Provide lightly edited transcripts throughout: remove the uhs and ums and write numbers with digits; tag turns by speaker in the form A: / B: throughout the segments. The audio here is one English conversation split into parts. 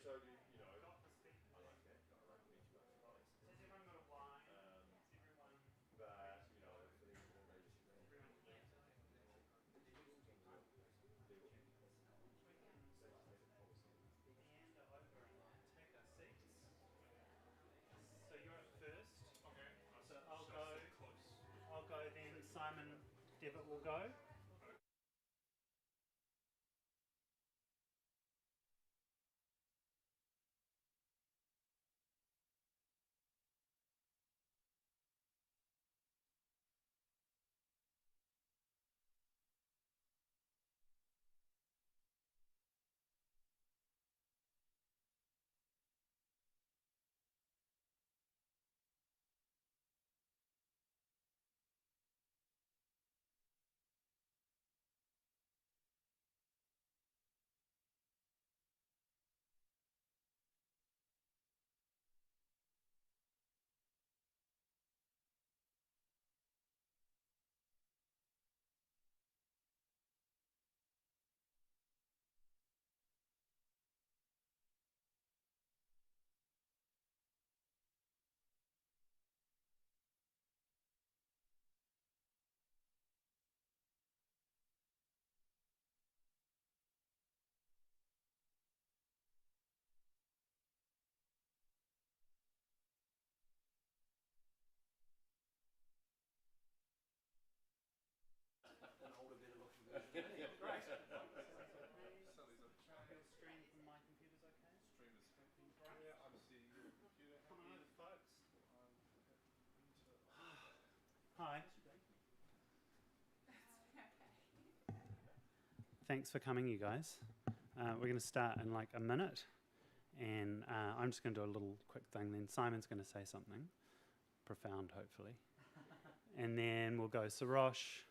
A: So you're at first. Okay. So I'll go. I'll go. Then Simon Devitt will go. Hi. Thanks for coming, you guys. We're going to start in like a minute, and I'm just going to do a little quick thing. Then Simon's going to say something profound, hopefully, and then we'll go Sarosh.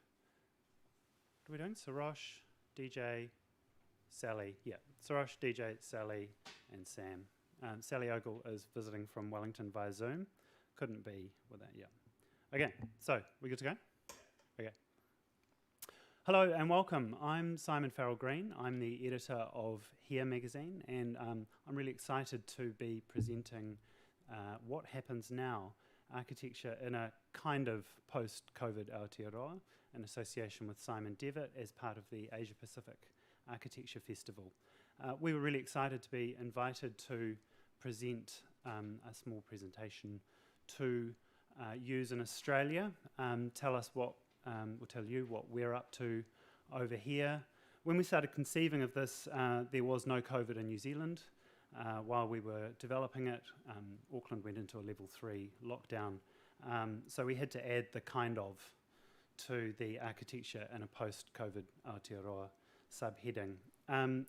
A: What are we doing? Sarosh, DJ, Sally. Yeah, Sarosh, DJ, Sally, and Sam. Sally Ogle is visiting from Wellington via Zoom. Couldn't be without, yeah. Okay, so we good to go? Okay. Hello and welcome. I'm Simon Farrell Green. I'm the editor of Here magazine, and I'm really excited to be presenting What Happens Now, architecture in a kind of post-COVID Aotearoa, in association with Simon Devitt as part of the Asia Pacific Architecture Festival. We were really excited to be invited to present a small presentation to use in Australia, tell you what we're up to over here. When we started conceiving of this, there was no COVID in New Zealand. While we were developing it, Auckland went into a level 3 lockdown. So we had to add the kind of to the architecture in a post-COVID Aotearoa subheading.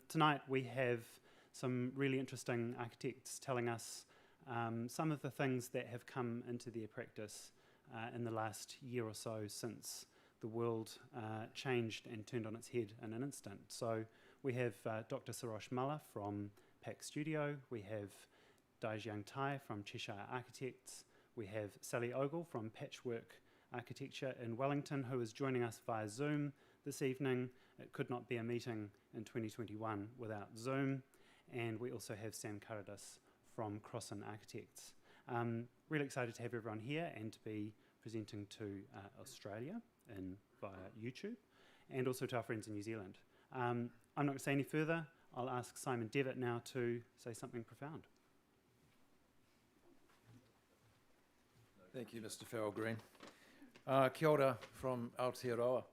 A: Tonight we have some really interesting architects telling us some of the things that have come into their practice in the last year or so since the world changed and turned on its head in an instant. So we have Dr. Sarosh Muller from Pack Studio, we have Daijiang Tai from Cheshire Architects, we have Sally Ogle from Patchwork Architecture in Wellington, who is joining us via Zoom this evening. It could not be a meeting in 2021 without Zoom. And we also have Sam Karadis from Crossan Architects. Really excited to have everyone here and to be presenting to Australia via YouTube, and also to our friends in New Zealand. I'm not going to say any further. I'll ask Simon Devitt now to say something profound.
B: Thank you, Mr. Farrell Green. Kia ora from Aotearoa.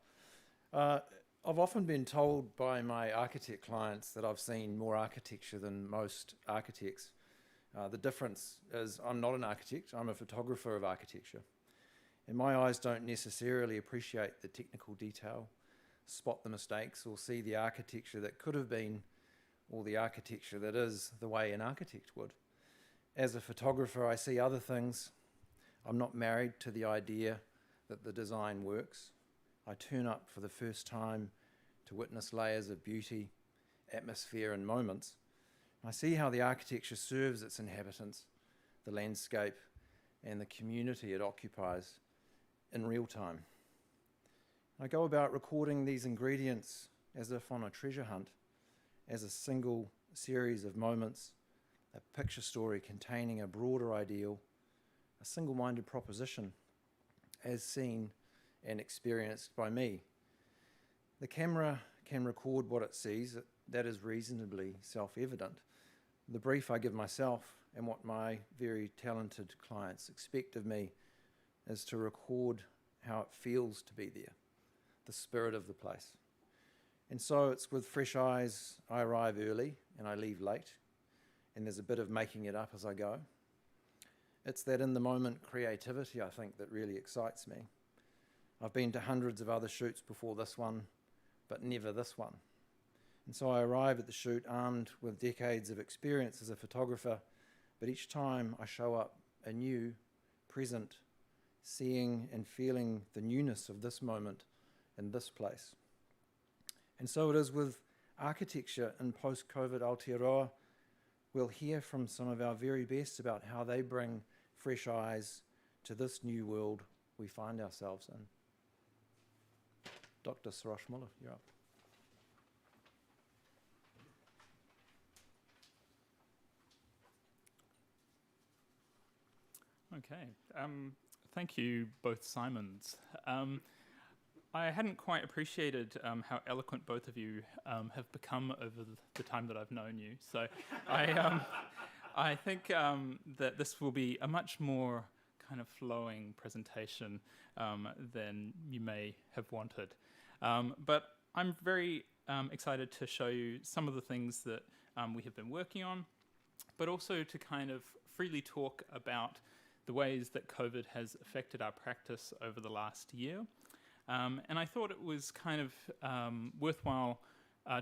B: I've often been told by my architect clients that I've seen more architecture than most architects. The difference is I'm not an architect, I'm a photographer of architecture. And my eyes don't necessarily appreciate the technical detail, spot the mistakes, or see the architecture that could have been, or the architecture that is the way an architect would. As a photographer, I see other things. I'm not married to the idea that the design works. I turn up for the first time to witness layers of beauty, atmosphere, and moments. I see how the architecture serves its inhabitants, the landscape, and the community it occupies in real time. I go about recording these ingredients as if on a treasure hunt, as a single series of moments a picture story containing a broader ideal, a single-minded proposition, as seen and experienced by me. The camera can record what it sees, that is reasonably self-evident. The brief I give myself and what my very talented clients expect of me is to record how it feels to be there, the spirit of the place. And so it's with fresh eyes I arrive early and I leave late, and there's a bit of making it up as I go. It's that in-the-moment creativity, I think, that really excites me. I've been to hundreds of other shoots before this one, but never this one. And so I arrive at the shoot armed with decades of experience as a photographer, but each time I show up anew, present, seeing and feeling the newness of this moment in this place. And so it is with architecture in post-COVID Aotearoa. We'll hear from some of our very best about how they bring fresh eyes to this new world we find ourselves in. Dr. Sarosh Muller, you're up.
C: Okay, thank you both Simons. I hadn't quite appreciated how eloquent both of you have become over the time that I've known you. So I think that this will be a much more kind of flowing presentation than you may have wanted. But I'm very excited to show you some of the things that we have been working on, but also to kind of freely talk about the ways that COVID has affected our practice over the last year. And I thought it was kind of worthwhile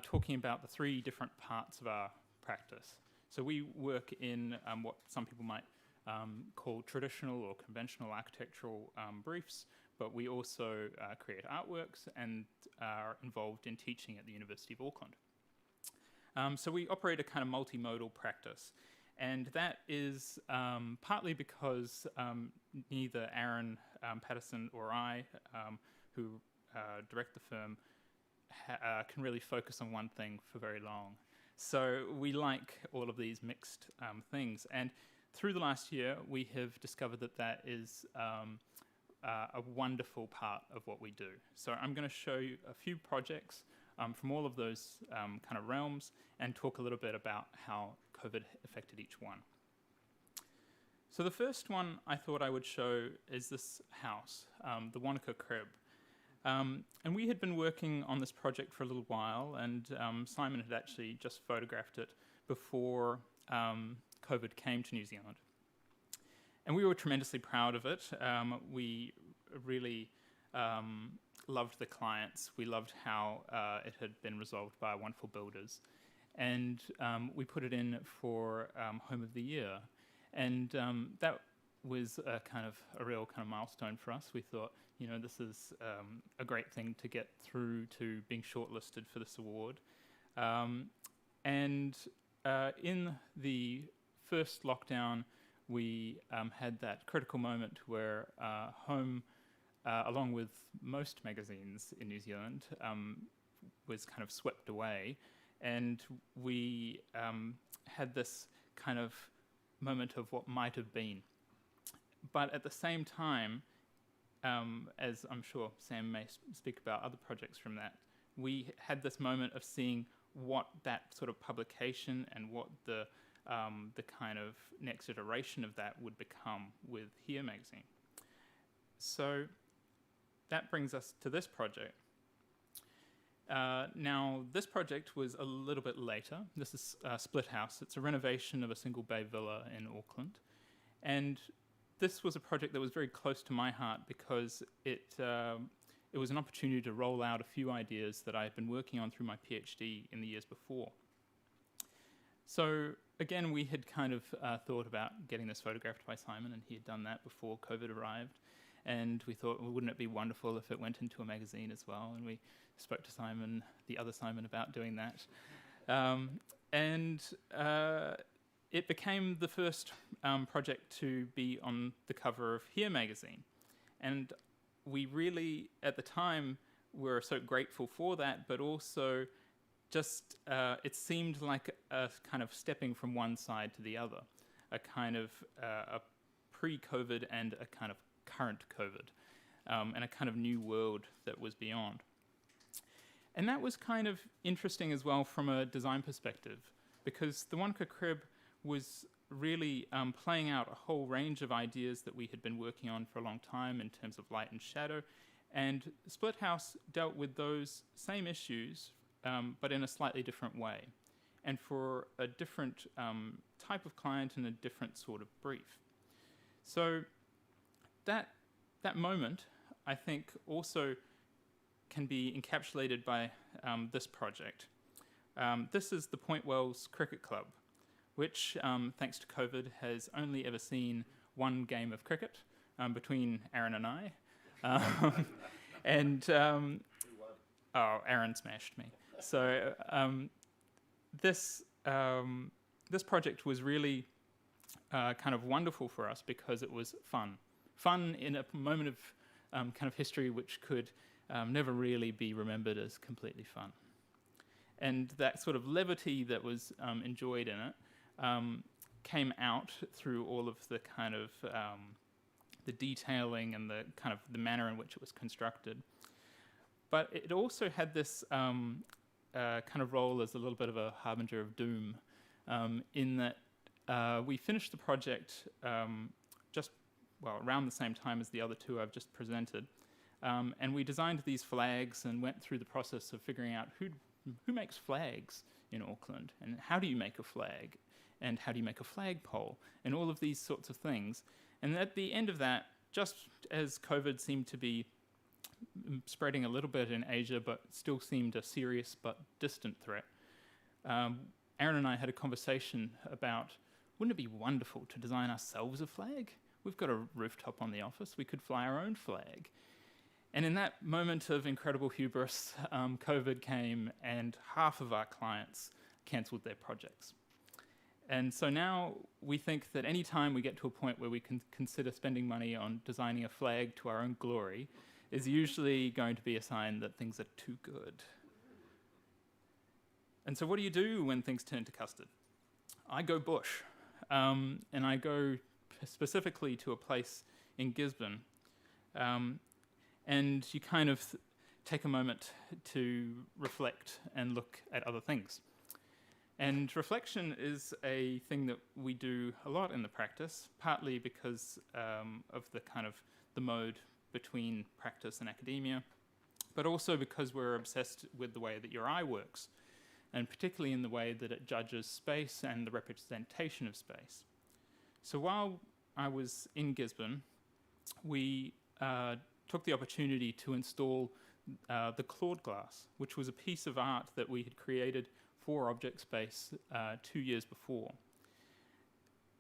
C: talking about the three different parts of our practice. So we work in what some people might call traditional or conventional architectural briefs, but we also create artworks and are involved in teaching at the University of Auckland. So we operate a kind of multimodal practice. And that is partly because neither Aaron Patterson or I, who direct the firm, can really focus on one thing for very long. So we like all of these mixed things. And through the last year, we have discovered that that is a wonderful part of what we do. So I'm going to show you a few projects from all of those kind of realms and talk a little bit about how COVID affected each one. So the first one I thought I would show is this house, the Wanaka Crib. And we had been working on this project for a little while, and Simon had actually just photographed it before COVID came to New Zealand. And we were tremendously proud of it. We really loved the clients. We loved how it had been resolved by wonderful builders. And we put it in for Home of the Year. And that was a real kind of milestone for us. We thought, you know, this is a great thing to get through to being shortlisted for this award. And in the first lockdown, we had that critical moment where Home, along with most magazines in New Zealand, was kind of swept away. And we had this kind of moment of what might have been. But at the same time, as I'm sure Sam may speak about other projects from that, we had this moment of seeing what that sort of publication and what the kind of next iteration of that would become with Here magazine. So that brings us to this project. Now, this project was a little bit later. This is Split House. It's a renovation of a single bay villa in Auckland. And this was a project that was very close to my heart because it was an opportunity to roll out a few ideas that I had been working on through my PhD in the years before. So again, we had kind of thought about getting this photographed by Simon, and he had done that before COVID arrived. And we thought, well, wouldn't it be wonderful if it went into a magazine as well? And we spoke to Simon, the other Simon, about doing that. It became the first project to be on the cover of Here magazine. And we really, at the time, were so grateful for that, but also it seemed like a kind of stepping from one side to the other, a kind of a pre-COVID and a kind of current COVID, and a kind of new world that was beyond. And that was kind of interesting as well from a design perspective, because the Wanaka Crib was really playing out a whole range of ideas that we had been working on for a long time in terms of light and shadow, and Split House dealt with those same issues, but in a slightly different way, and for a different type of client and a different sort of brief. So that moment, I think, also can be encapsulated by this project. This is the Point Wells Cricket Club, which, thanks to COVID, has only ever seen one game of cricket between Aaron and I. Aaron smashed me. So this project was really kind of wonderful for us because it was fun. Fun in a moment of kind of history which could never really be remembered as completely fun. And that sort of levity that was enjoyed in it came out through all of the kind of the detailing and the kind of the manner in which it was constructed. But it also had this kind of role as a little bit of a harbinger of doom, in that we finished the project around the same time as the other two I've just presented, and we designed these flags and went through the process of figuring out who makes flags in Auckland, and how do you make a flag, and how do you make a flagpole, and all of these sorts of things. And at the end of that, just as COVID seemed to be spreading a little bit in Asia, but still seemed a serious but distant threat, Aaron and I had a conversation about, wouldn't it be wonderful to design ourselves a flag? We've got a rooftop on the office, we could fly our own flag. And in that moment of incredible hubris, COVID came and half of our clients cancelled their projects. And so now we think that any time we get to a point where we can consider spending money on designing a flag to our own glory is usually going to be a sign that things are too good. And so what do you do when things turn to custard? I go bush, and I go specifically to a place in Gisborne, and you kind of take a moment to reflect and look at other things. And reflection is a thing that we do a lot in the practice, partly because of the kind of the mode between practice and academia, but also because we're obsessed with the way that your eye works, and particularly in the way that it judges space and the representation of space. So while I was in Gisborne, we took the opportunity to install the Claude glass, which was a piece of art that we had created for Object Space 2 years before.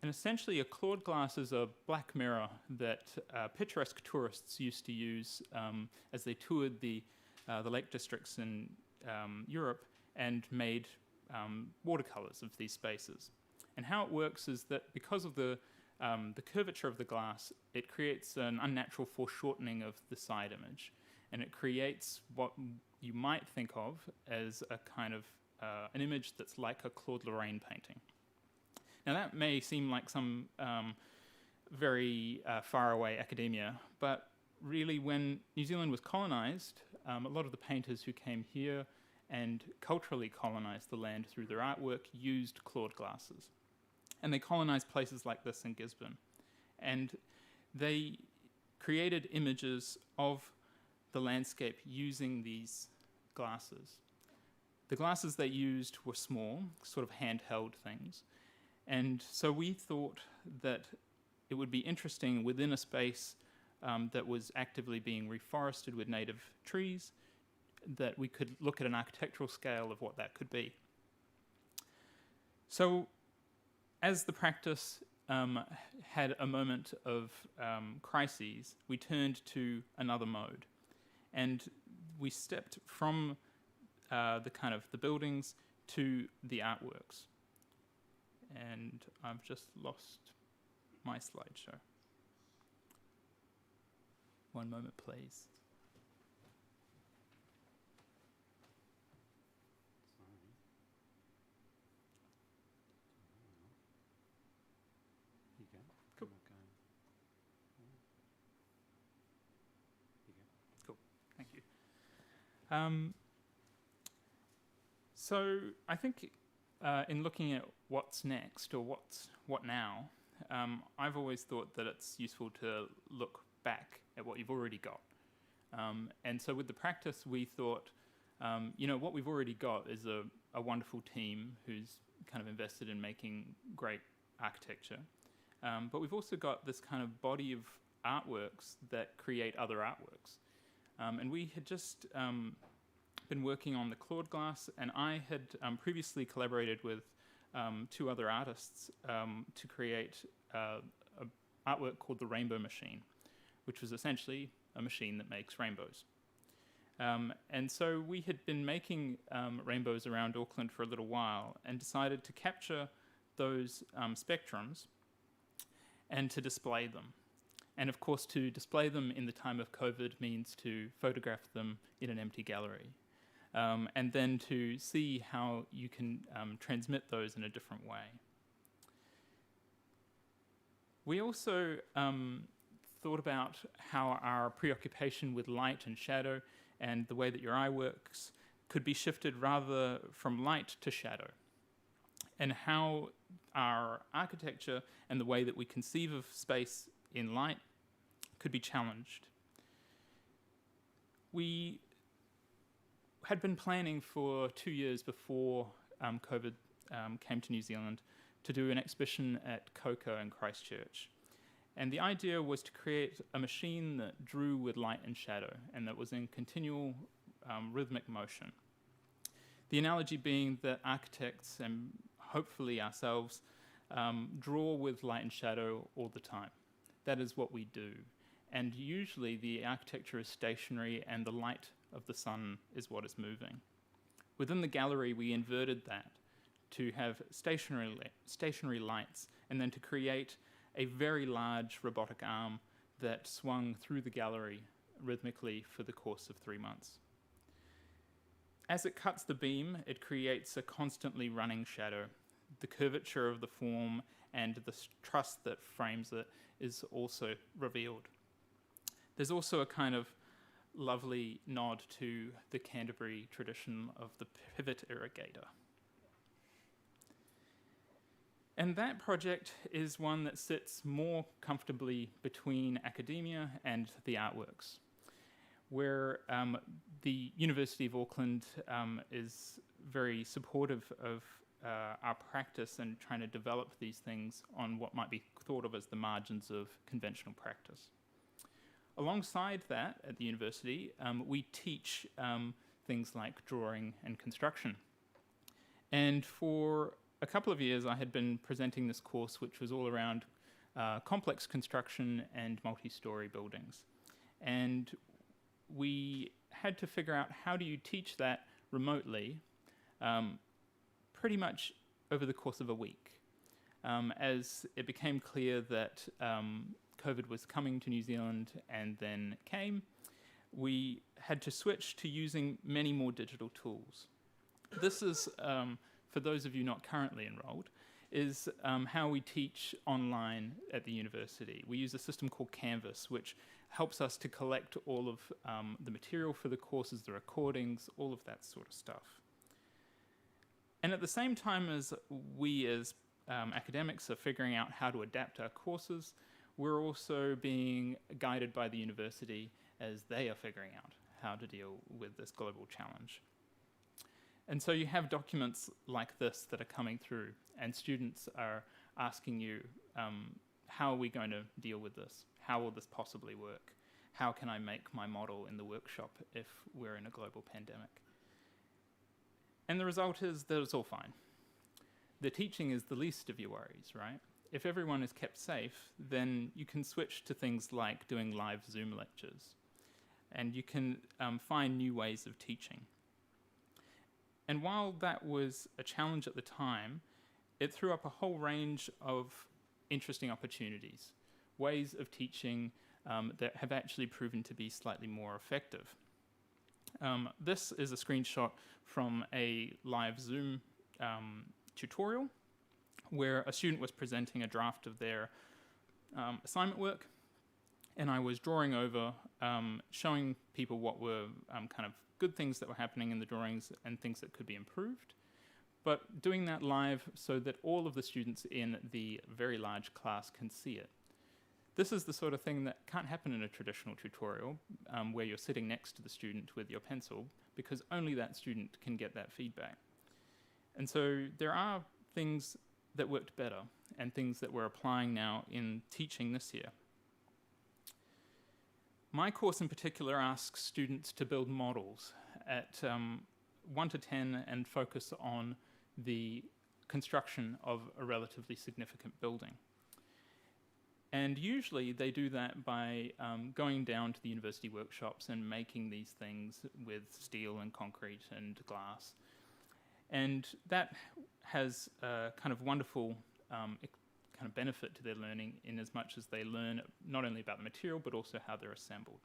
C: And essentially a Claude glass is a black mirror that picturesque tourists used to use as they toured the lake districts in Europe and made watercolors of these spaces. And how it works is that because of the curvature of the glass, it creates an unnatural foreshortening of the side image. And it creates what you might think of as a kind of an image that's like a Claude Lorraine painting. Now that may seem like some very far away academia, but really when New Zealand was colonised, a lot of the painters who came here and culturally colonised the land through their artwork used Claude glasses. And they colonised places like this in Gisborne. And they created images of the landscape using these glasses. The glasses they used were small, sort of handheld things. And so we thought that it would be interesting within a space that was actively being reforested with native trees, that we could look at an architectural scale of what that could be. So as the practice had a moment of crises, we turned to another mode. And we stepped from the kind of the buildings to the artworks. And I've just lost my slideshow. One moment, please.
A: Sorry.
C: So I think in looking at what's next or what now, I've always thought that it's useful to look back at what you've already got. And so with the practice, we thought, what we've already got is a wonderful team who's kind of invested in making great architecture. But we've also got this kind of body of artworks that create other artworks. And we had just been working on the Claude glass, and I had previously collaborated with two other artists to create an artwork called the Rainbow Machine, which was essentially a machine that makes rainbows. And so we had been making rainbows around Auckland for a little while and decided to capture those spectrums and to display them. And of course, to display them in the time of COVID means to photograph them in an empty gallery. And then to see how you can transmit those in a different way. We also thought about how our preoccupation with light and shadow and the way that your eye works could be shifted rather from light to shadow, and how our architecture and the way that we conceive of space in light could be challenged. We had been planning for 2 years before COVID came to New Zealand to do an exhibition at Coco in Christchurch. And the idea was to create a machine that drew with light and shadow and that was in continual rhythmic motion. The analogy being that architects and hopefully ourselves draw with light and shadow all the time. That is what we do. And usually the architecture is stationary and the light of the sun is what is moving. Within the gallery, we inverted that to have stationary lights and then to create a very large robotic arm that swung through the gallery rhythmically for the course of 3 months. As it cuts the beam, it creates a constantly running shadow. The curvature of the form and the truss that frames it is also revealed. There's also a kind of lovely nod to the Canterbury tradition of the pivot irrigator. And that project is one that sits more comfortably between academia and the artworks, where the University of Auckland is very supportive of our practice and trying to develop these things on what might be thought of as the margins of conventional practice. Alongside that, at the university, we teach things like drawing and construction. And for a couple of years, I had been presenting this course, which was all around complex construction and multi-story buildings. And we had to figure out how do you teach that remotely pretty much over the course of a week. As it became clear that COVID was coming to New Zealand and then came, we had to switch to using many more digital tools. This is, for those of you not currently enrolled, is how we teach online at the university. We use a system called Canvas, which helps us to collect all of the material for the courses, the recordings, all of that sort of stuff. And at the same time as we as academics are figuring out how to adapt our courses, we're also being guided by the university as they are figuring out how to deal with this global challenge. And so you have documents like this that are coming through, and students are asking you, how are we going to deal with this? How will this possibly work? How can I make my model in the workshop if we're in a global pandemic? And the result is that it's all fine. The teaching is the least of your worries, right? If everyone is kept safe, then you can switch to things like doing live Zoom lectures. And you can find new ways of teaching. And while that was a challenge at the time, it threw up a whole range of interesting opportunities, ways of teaching that have actually proven to be slightly more effective. This is a screenshot from a live Zoom tutorial where a student was presenting a draft of their assignment work, and I was drawing over, showing people what were kind of good things that were happening in the drawings and things that could be improved, but doing that live so that all of the students in the very large class can see it. This is the sort of thing that can't happen in a traditional tutorial where you're sitting next to the student with your pencil, because only that student can get that feedback. And so there are things that worked better and things that we're applying now in teaching this year. My course in particular asks students to build models at 1 to 10 and focus on the construction of a relatively significant building. And usually they do that by going down to the university workshops and making these things with steel and concrete and glass. And that has a kind of wonderful kind of benefit to their learning, in as much as they learn not only about the material but also how they're assembled.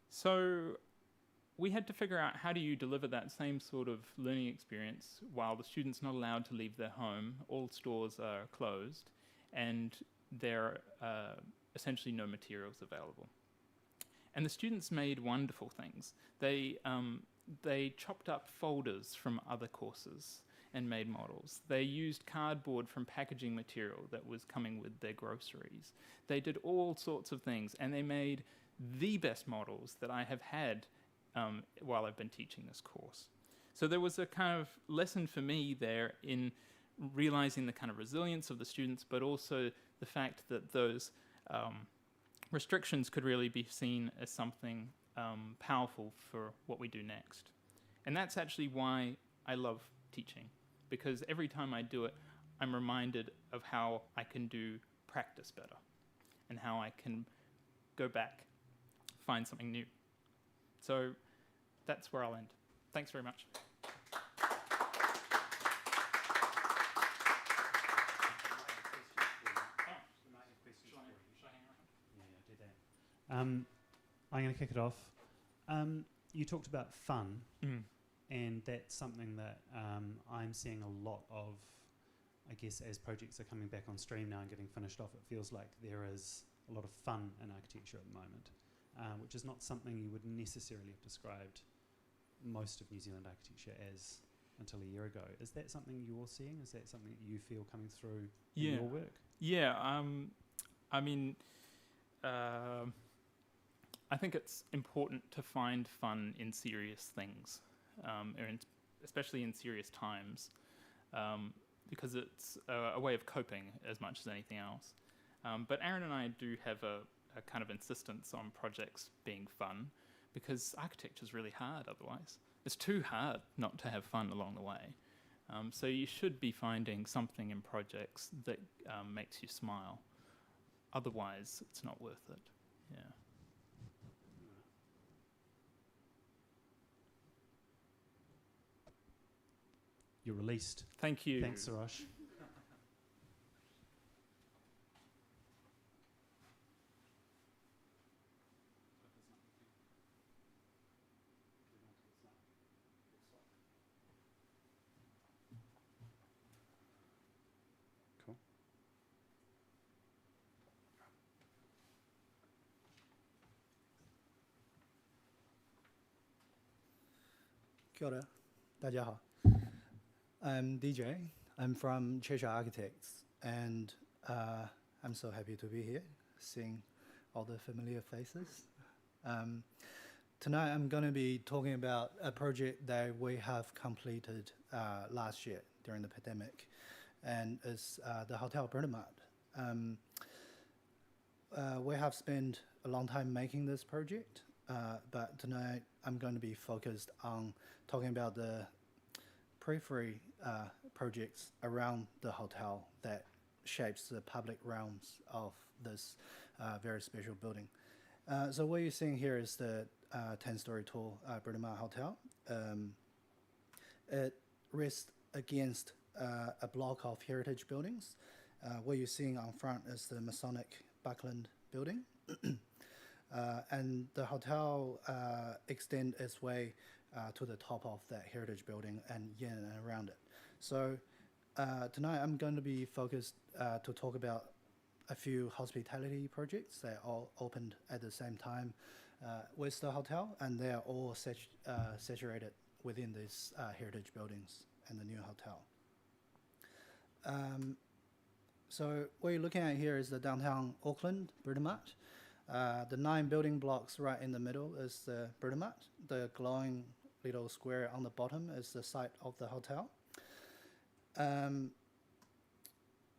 C: So we had to figure out, how do you deliver that same sort of learning experience while the student's not allowed to leave their home, all stores are closed, and there are essentially no materials available. And the students made wonderful things. They chopped up folders from other courses and made models. They used cardboard from packaging material that was coming with their groceries. They did all sorts of things, and they made the best models that I have had while I've been teaching this course. So there was a kind of lesson for me there in realizing the kind of resilience of the students, but also the fact that those restrictions could really be seen as something powerful for what we do next. And that's actually why I love teaching, because every time I do it, I'm reminded of how I can do practice better and how I can go back, find something new. So that's where I'll end. Thanks very much.
A: I'm going to kick it off. You talked about fun, and that's something that I'm seeing a lot of, I guess, as projects are coming back on stream now and getting finished off. It feels like there is a lot of fun in architecture at the moment, which is not something you would necessarily have described most of New Zealand architecture as until a year ago. Is that something you're seeing? Is that something that you feel coming through in your work?
C: Yeah, I mean, I think it's important to find fun in serious things, especially in serious times, because it's a way of coping as much as anything else. But Aaron and I do have a kind of insistence on projects being fun, because architecture is really hard otherwise. It's too hard not to have fun along the way. So you should be finding something in projects that makes you smile. Otherwise, it's not worth it. Yeah.
A: You're released.
C: Thank you.
A: Thanks, Sarosh. Cool.
D: Kia ora, 大家好. I'm DJ. I'm from Cheshire Architects, and I'm so happy to be here, seeing all the familiar faces. Tonight I'm going to be talking about a project that we have completed last year during the pandemic, and it's the Hotel Bernamat. We have spent a long time making this project, but tonight I'm going to be focused on talking about the periphery projects around the hotel that shapes the public realms of this very special building. So what you're seeing here is the 10-story tall Bernamat Hotel. It rests against a block of heritage buildings. What you're seeing on front is the Masonic Buckland building. And the hotel extends its way to the top of that heritage building and in and around it. So tonight I'm going to be focused to talk about a few hospitality projects that all opened at the same time with the hotel, and they are all saturated within these heritage buildings and the new hotel. So what you're looking at here is the downtown Auckland Britomart. The 9 building blocks right in the middle is the Britomart. The glowing little square on the bottom is the site of the hotel.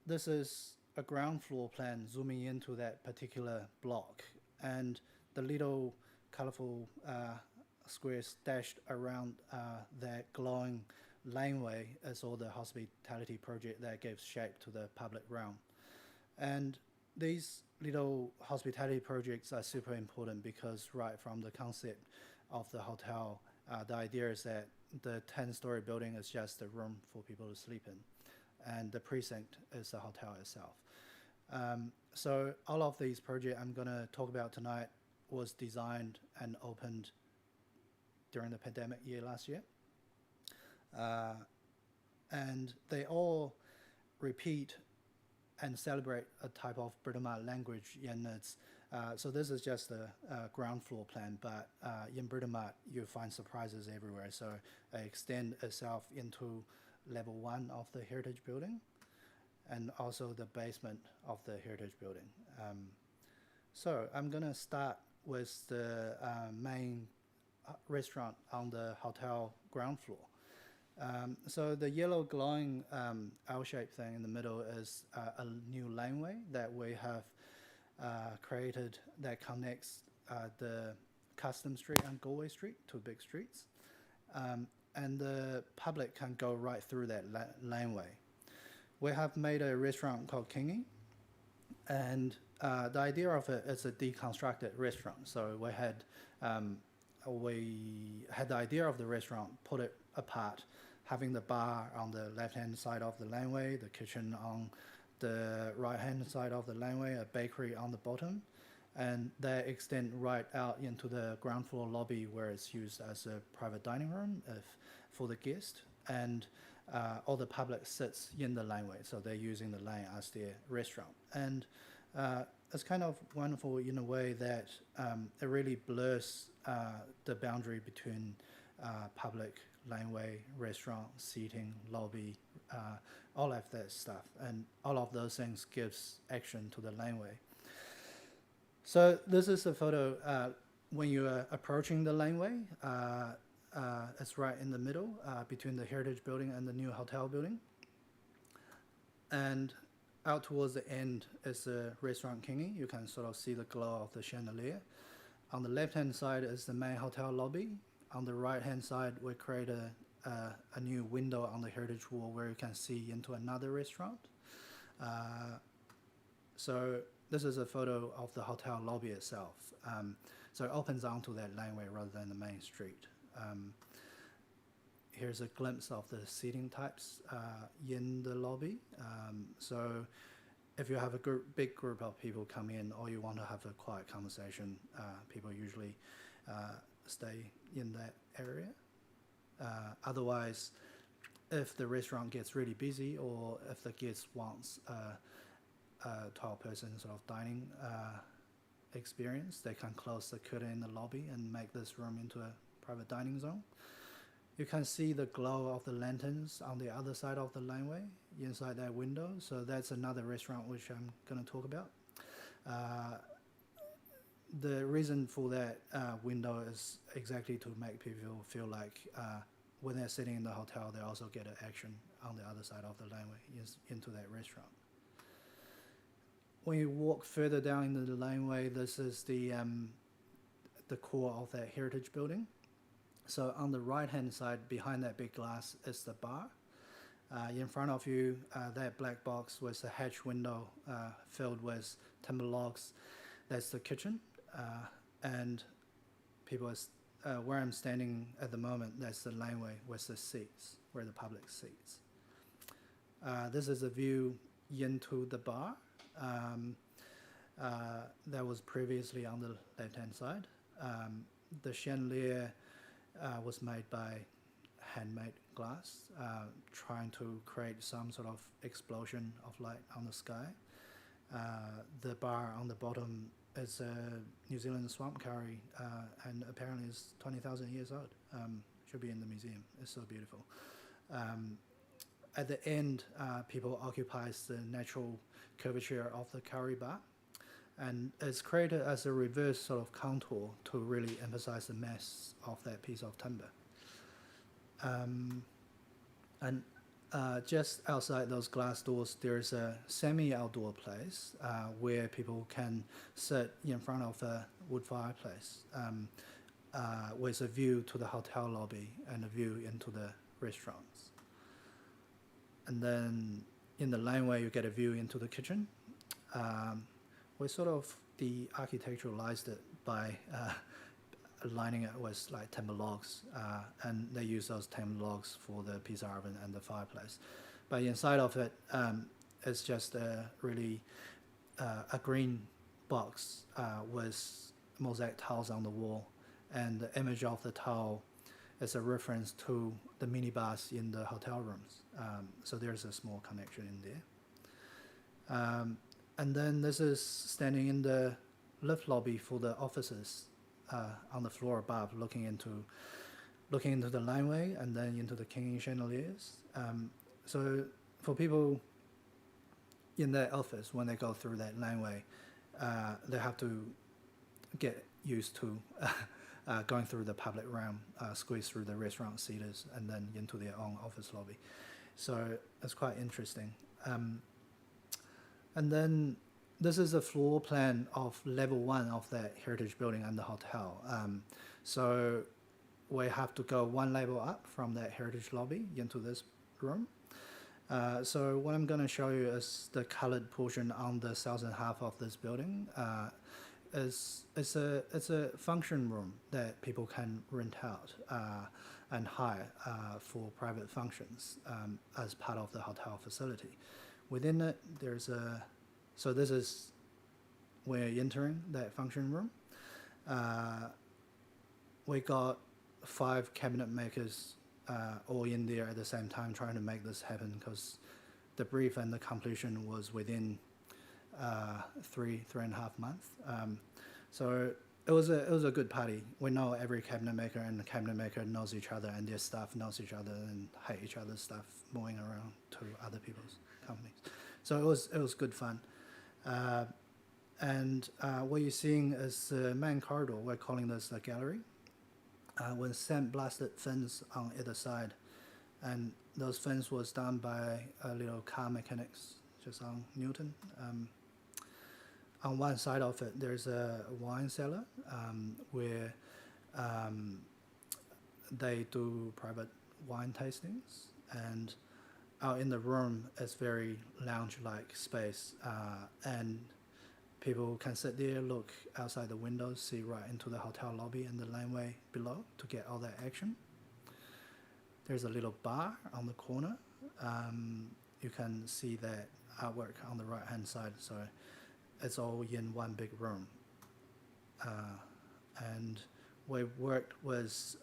D: This is a ground floor plan zooming into that particular block, and the little colorful squares dashed around that glowing laneway is all the hospitality project that gives shape to the public realm. And these little hospitality projects are super important because right from the concept of the hotel, the idea is that the 10-story building is just a room for people to sleep in, and the precinct is the hotel itself. So all of these projects I'm going to talk about tonight was designed and opened during the pandemic year last year. And they all repeat and celebrate a type of Britomart language in its, so this is just a ground floor plan, but in Britomart you find surprises everywhere. So it extends itself into level 1 of the heritage building and also the basement of the heritage building. So I'm gonna start with the main restaurant on the hotel ground floor. So the yellow glowing L-shaped thing in the middle is a new laneway that we have created that connects the Custom Street and Galway Street, 2 big streets. And the public can go right through that laneway. We have made a restaurant called Kingy, and the idea of it is a deconstructed restaurant. So we had the idea of the restaurant, put it apart, having the bar on the left-hand side of the laneway, the kitchen on the right-hand side of the laneway, a bakery on the bottom, and they extend right out into the ground floor lobby where it's used as a private dining room for the guest, and all the public sits in the laneway, so they're using the lane as their restaurant. And it's kind of wonderful in a way that it really blurs the boundary between public, laneway, restaurant, seating, lobby, all of that stuff. And all of those things gives action to the laneway. So this is a photo when you are approaching the laneway. It's right in the middle between the heritage building and the new hotel building. And out towards the end is the restaurant Kingy. You can sort of see the glow of the chandelier. On the left-hand side is the main hotel lobby. On the right-hand side, we create a new window on the heritage wall where you can see into another restaurant. So this is a photo of the hotel lobby itself. So it opens onto that laneway rather than the main street. Here's a glimpse of the seating types in the lobby. So if you have a big group of people come in or you want to have a quiet conversation, people usually stay in that area. Otherwise, if the restaurant gets really busy or if the guest wants a 12-person sort of dining experience, they can close the curtain in the lobby and make this room into a private dining zone. You can see the glow of the lanterns on the other side of the laneway inside that window. So that's another restaurant which I'm going to talk about. The reason for that window is exactly to make people feel like when they're sitting in the hotel, they also get an action on the other side of the laneway into that restaurant. When you walk further down into the laneway, this is the core of that heritage building. So on the right-hand side, behind that big glass, is the bar. In front of you, that black box with a hatch window filled with timber logs, that's the kitchen. And people, where I'm standing at the moment, that's the laneway with the seats, where the public seats. This is a view into the bar that was previously on the left-hand side. The chandelier was made by handmade glass, trying to create some sort of explosion of light on the sky. The bar on the bottom it's a New Zealand swamp curry, and apparently it's 20,000 years old. Should be in the museum. It's so beautiful. At the end, people occupies the natural curvature of the curry bar, and it's created as a reverse sort of contour to really emphasize the mass of that piece of timber. And just outside those glass doors, there's a semi-outdoor place where people can sit in front of a wood fireplace with a view to the hotel lobby and a view into the restaurants. And then in the laneway, you get a view into the kitchen. We sort of de-architecturalized it by lining it with like timber logs, and they use those timber logs for the pizza oven and the fireplace. But inside of it, it's just really a green box with mosaic tiles on the wall, and the image of the tile is a reference to the minibars in the hotel rooms. So there's a small connection in there. And then this is standing in the lift lobby for the offices on the floor above, looking into the laneway and then into the hanging chandeliers. So for people in their office, when they go through that laneway, they have to get used to going through the public realm, squeeze through the restaurant seaters, and then into their own office lobby. So it's quite interesting. And then this is a floor plan of level 1 of that heritage building and the hotel. So we have to go one level up from that heritage lobby into this room. So what I'm going to show you is the colored portion on the southern half of this building. It's a function room that people can rent out and hire for private functions as part of the hotel facility. Within it, there's so this is where you're entering that function room. We got 5 cabinet makers all in there at the same time trying to make this happen, because the brief and the completion was within 3.5 months. So it was a good party. We know every cabinet maker, and the cabinet maker knows each other, and their staff knows each other and hate each other's stuff moving around to other people's companies. So it was good fun. And what you're seeing is the main corridor. We're calling this the gallery, with sandblasted fence on either side, and those fence was done by a little car mechanics just on Newton. On one side of it, there's a wine cellar where they do private wine tastings, and out in the room, it's very lounge-like space, and people can sit there, look outside the windows, see right into the hotel lobby and the laneway below to get all that action. There's a little bar on the corner. You can see that artwork on the right-hand side, so it's all in one big room. And we worked with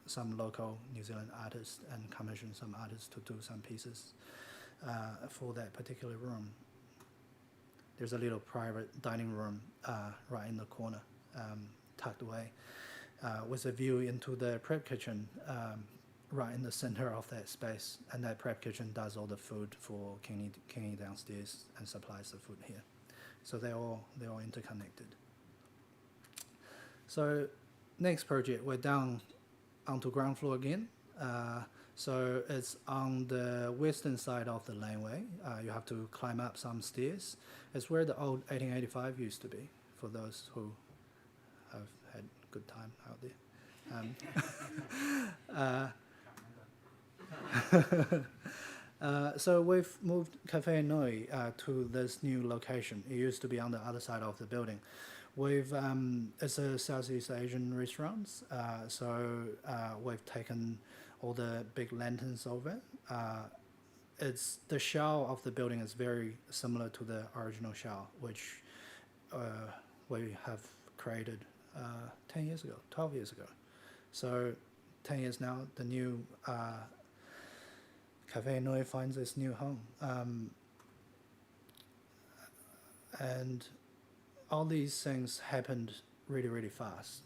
D: some local New Zealand artists and commissioned some artists to do some pieces for that particular room. There's a little private dining room right in the corner, tucked away, with a view into the prep kitchen right in the center of that space. And that prep kitchen does all the food for Kingy downstairs and supplies the food here. So they're all interconnected. So next project, we're down onto ground floor again. So it's on the western side of the laneway. You have to climb up some stairs. It's where the old 1885 used to be, for those who have had good time out there. So we've moved Cafe Noi to this new location. It used to be on the other side of the building. It's a Southeast Asian restaurant, so we've taken all the big lanterns over. It's the shell of the building is very similar to the original shell, which we have created 10 years ago, 12 years ago. So 10 years now, the new Cafe Noi finds its new home. And all these things happened really, really fast.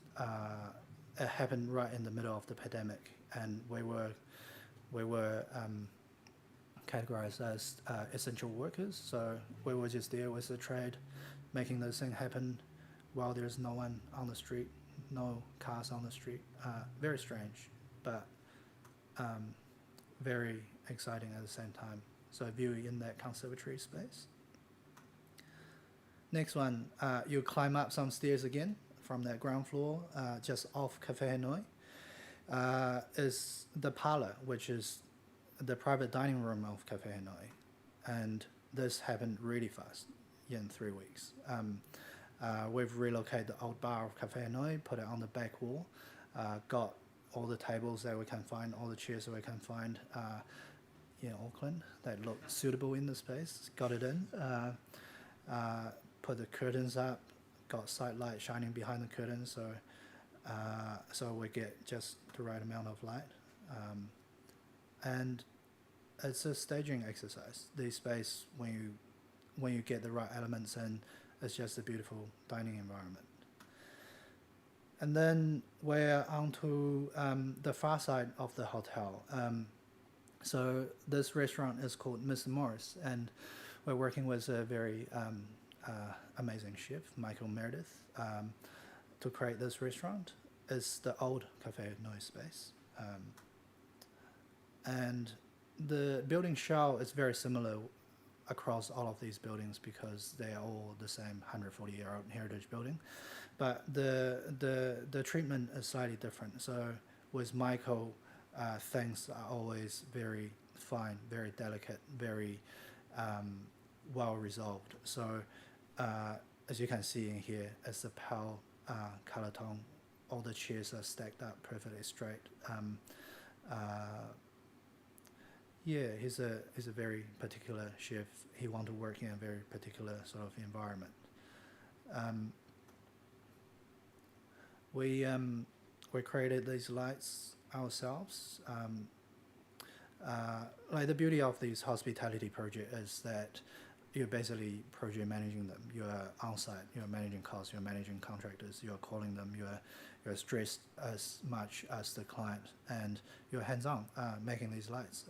D: It happened right in the middle of the pandemic, and we were categorized as essential workers. So we were just there with the trade, making those things happen while there's no one on the street, no cars on the street. Very strange, but very exciting at the same time. So I view it in that conservatory space. Next one, you climb up some stairs again from that ground floor, just off Cafe Hanoi, is the parlor, which is the private dining room of Cafe Hanoi. And this happened really fast, in 3 weeks. We've relocated the old bar of Cafe Hanoi, put it on the back wall, got all the tables that we can find, all the chairs that we can find in Auckland that look suitable in the space, got it in, put the curtains up, got side light shining behind the curtains, so we get just the right amount of light. And it's a staging exercise. The space, when you get the right elements in, it's just a beautiful dining environment. And then we're onto the far side of the hotel. So this restaurant is called Mr. Morris, and we're working with a very amazing chef, Michael Meredith, to create this restaurant. It's the old Cafe Hanoi space. And the building shell is very similar across all of these buildings because they are all the same 140-year-old heritage building. But the treatment is slightly different. So with Michael, things are always very fine, very delicate, very well resolved. So as you can see in here, it's a pale color tone. All the chairs are stacked up perfectly straight. Yeah, he's a very particular chef. He wanted to work in a very particular sort of environment. We created these lights ourselves. Like the beauty of this hospitality project is that you're basically project managing them. You're on site. You're managing costs. You're managing contractors. You're calling them. You're stressed as much as the client, and you're hands-on making these lights,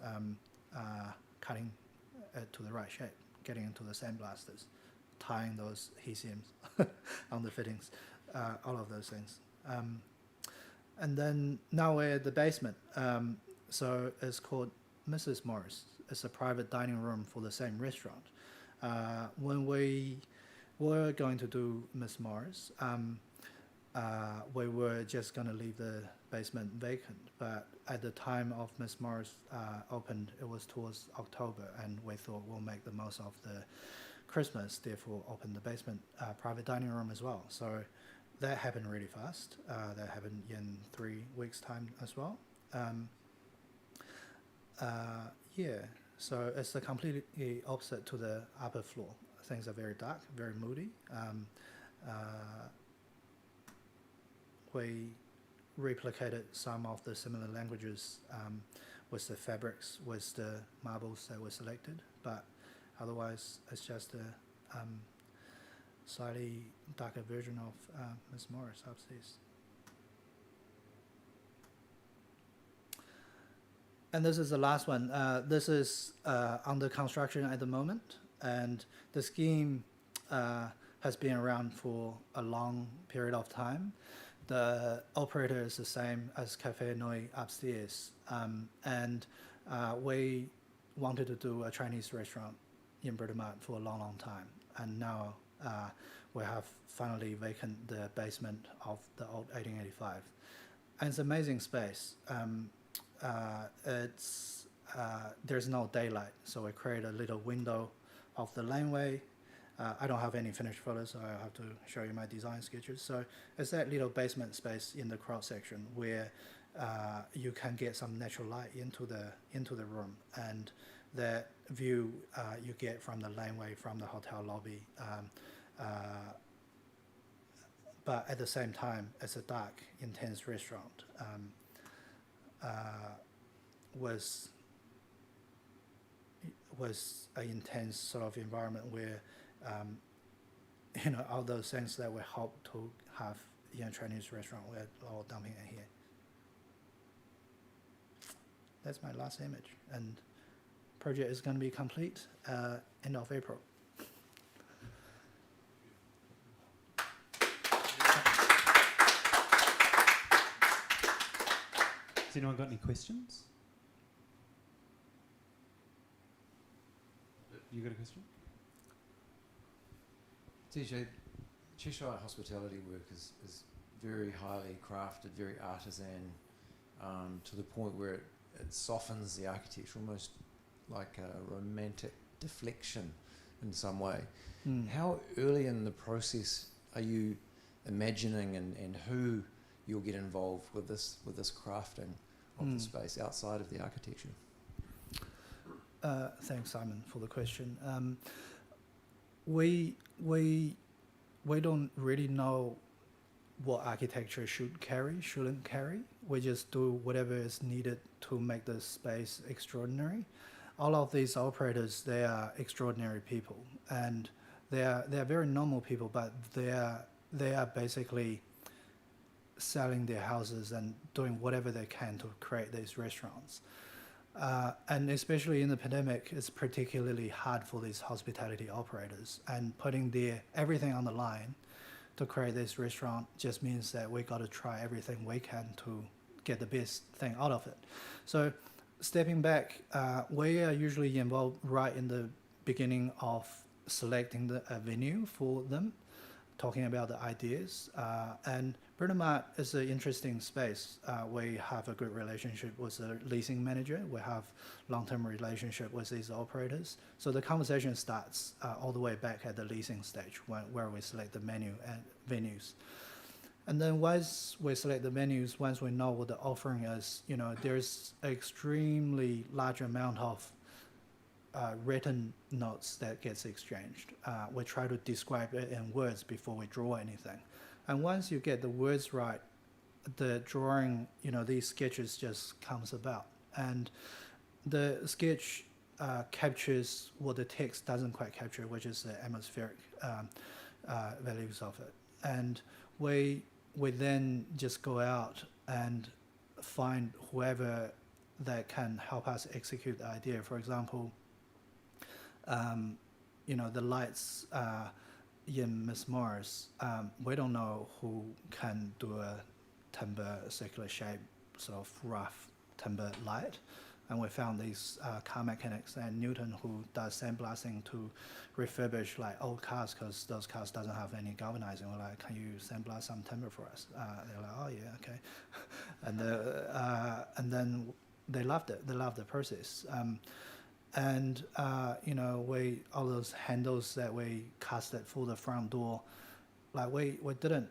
D: cutting it to the right shape, getting into the sandblasters, tying those heat seams on the fittings, all of those things. And then now we're at the basement. So it's called Mrs. Morris. It's a private dining room for the same restaurant. When we were going to do Miss Morris, we were just going to leave the basement vacant. But at the time of Miss Morris opened, it was towards October, and we thought we'll make the most of the Christmas, therefore open the basement private dining room as well. So that happened really fast. That happened in 3 weeks' time as well. Yeah, so it's the completely opposite to the upper floor. Things are very dark, very moody. We replicated some of the similar languages with the fabrics, with the marbles that were selected, but otherwise it's just a slightly darker version of Miss Morris upstairs. And this is the last one. This is under construction at the moment, and the scheme has been around for a long period of time. The operator is the same as Cafe Hanoi upstairs, and we wanted to do a Chinese restaurant in Britomart for a long, long time, and now we have finally vacant the basement of the old 1885. And it's an amazing space. There's no daylight, so we create a little window of the laneway. I don't have any finished photos, so I have to show you my design sketches. So it's that little basement space in the cross section where you can get some natural light into the room, and that view you get from the laneway from the hotel lobby. But at the same time, it's a dark, intense restaurant. Was an intense sort of environment where all those things that we hope to have in a Chinese restaurant, we're all dumping it here. That's my last image, and project is going to be complete end of April.
A: Has anyone got any questions? You got a question?
B: TJ, Cheshire hospitality work is very highly crafted, very artisan, to the point where it softens the architecture, almost like a romantic deflection in some way. How early in the process are you imagining and who you'll get involved with this crafting of the space outside of the architecture?
D: Thanks, Simon, for the question. We don't really know what architecture should carry, shouldn't carry. We just do whatever is needed to make the space extraordinary. All of these operators, they are extraordinary people, and they are very normal people, but they are basically selling their houses and doing whatever they can to create these restaurants. And especially in the pandemic, it's particularly hard for these hospitality operators, and putting everything on the line to create this restaurant just means that we got to try everything we can to get the best thing out of it. So stepping back, we are usually involved right in the beginning of selecting a venue for them, talking about the ideas. And Bruna Mart is an interesting space. We have a good relationship with the leasing manager. We have long-term relationship with these operators. So the conversation starts all the way back at the leasing stage where we select the menu and venues. And then once we select the venues, once we know what the offering is, there's an extremely large amount of written notes that gets exchanged. We try to describe it in words before we draw anything. And once you get the words right, the drawing, these sketches just comes about. And the sketch captures what the text doesn't quite capture, which is the atmospheric values of it. And we then just go out and find whoever that can help us execute the idea. For example, the lights in Miss Mars, we don't know who can do a timber circular shape, sort of rough timber light. And we found these car mechanics and Newton who does sandblasting to refurbish like old cars, because those cars doesn't have any galvanizing. We're like, can you sandblast some timber for us? They're like, oh yeah, okay. And then they loved it. They loved the process. All those handles that we casted for the front door, like we didn't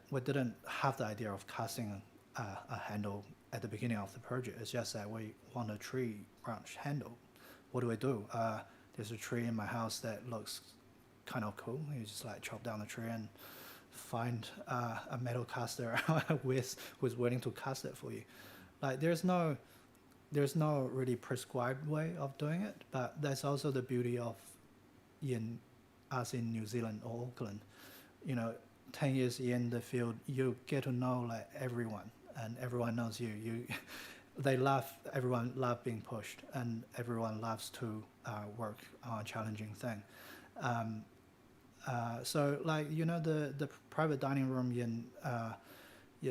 D: have the idea of casting a handle at the beginning of the project. It's just that we want a tree branch handle. What do? There's a tree in my house that looks kind of cool. You just like chop down the tree and find a metal caster who's willing to cast it for you. Like there's no really prescribed way of doing it, but that's also the beauty of us in New Zealand or Auckland. 10 years in the field, you get to know like everyone, and everyone knows you. Everyone loves being pushed, and everyone loves to work on a challenging thing. So like, the private dining room in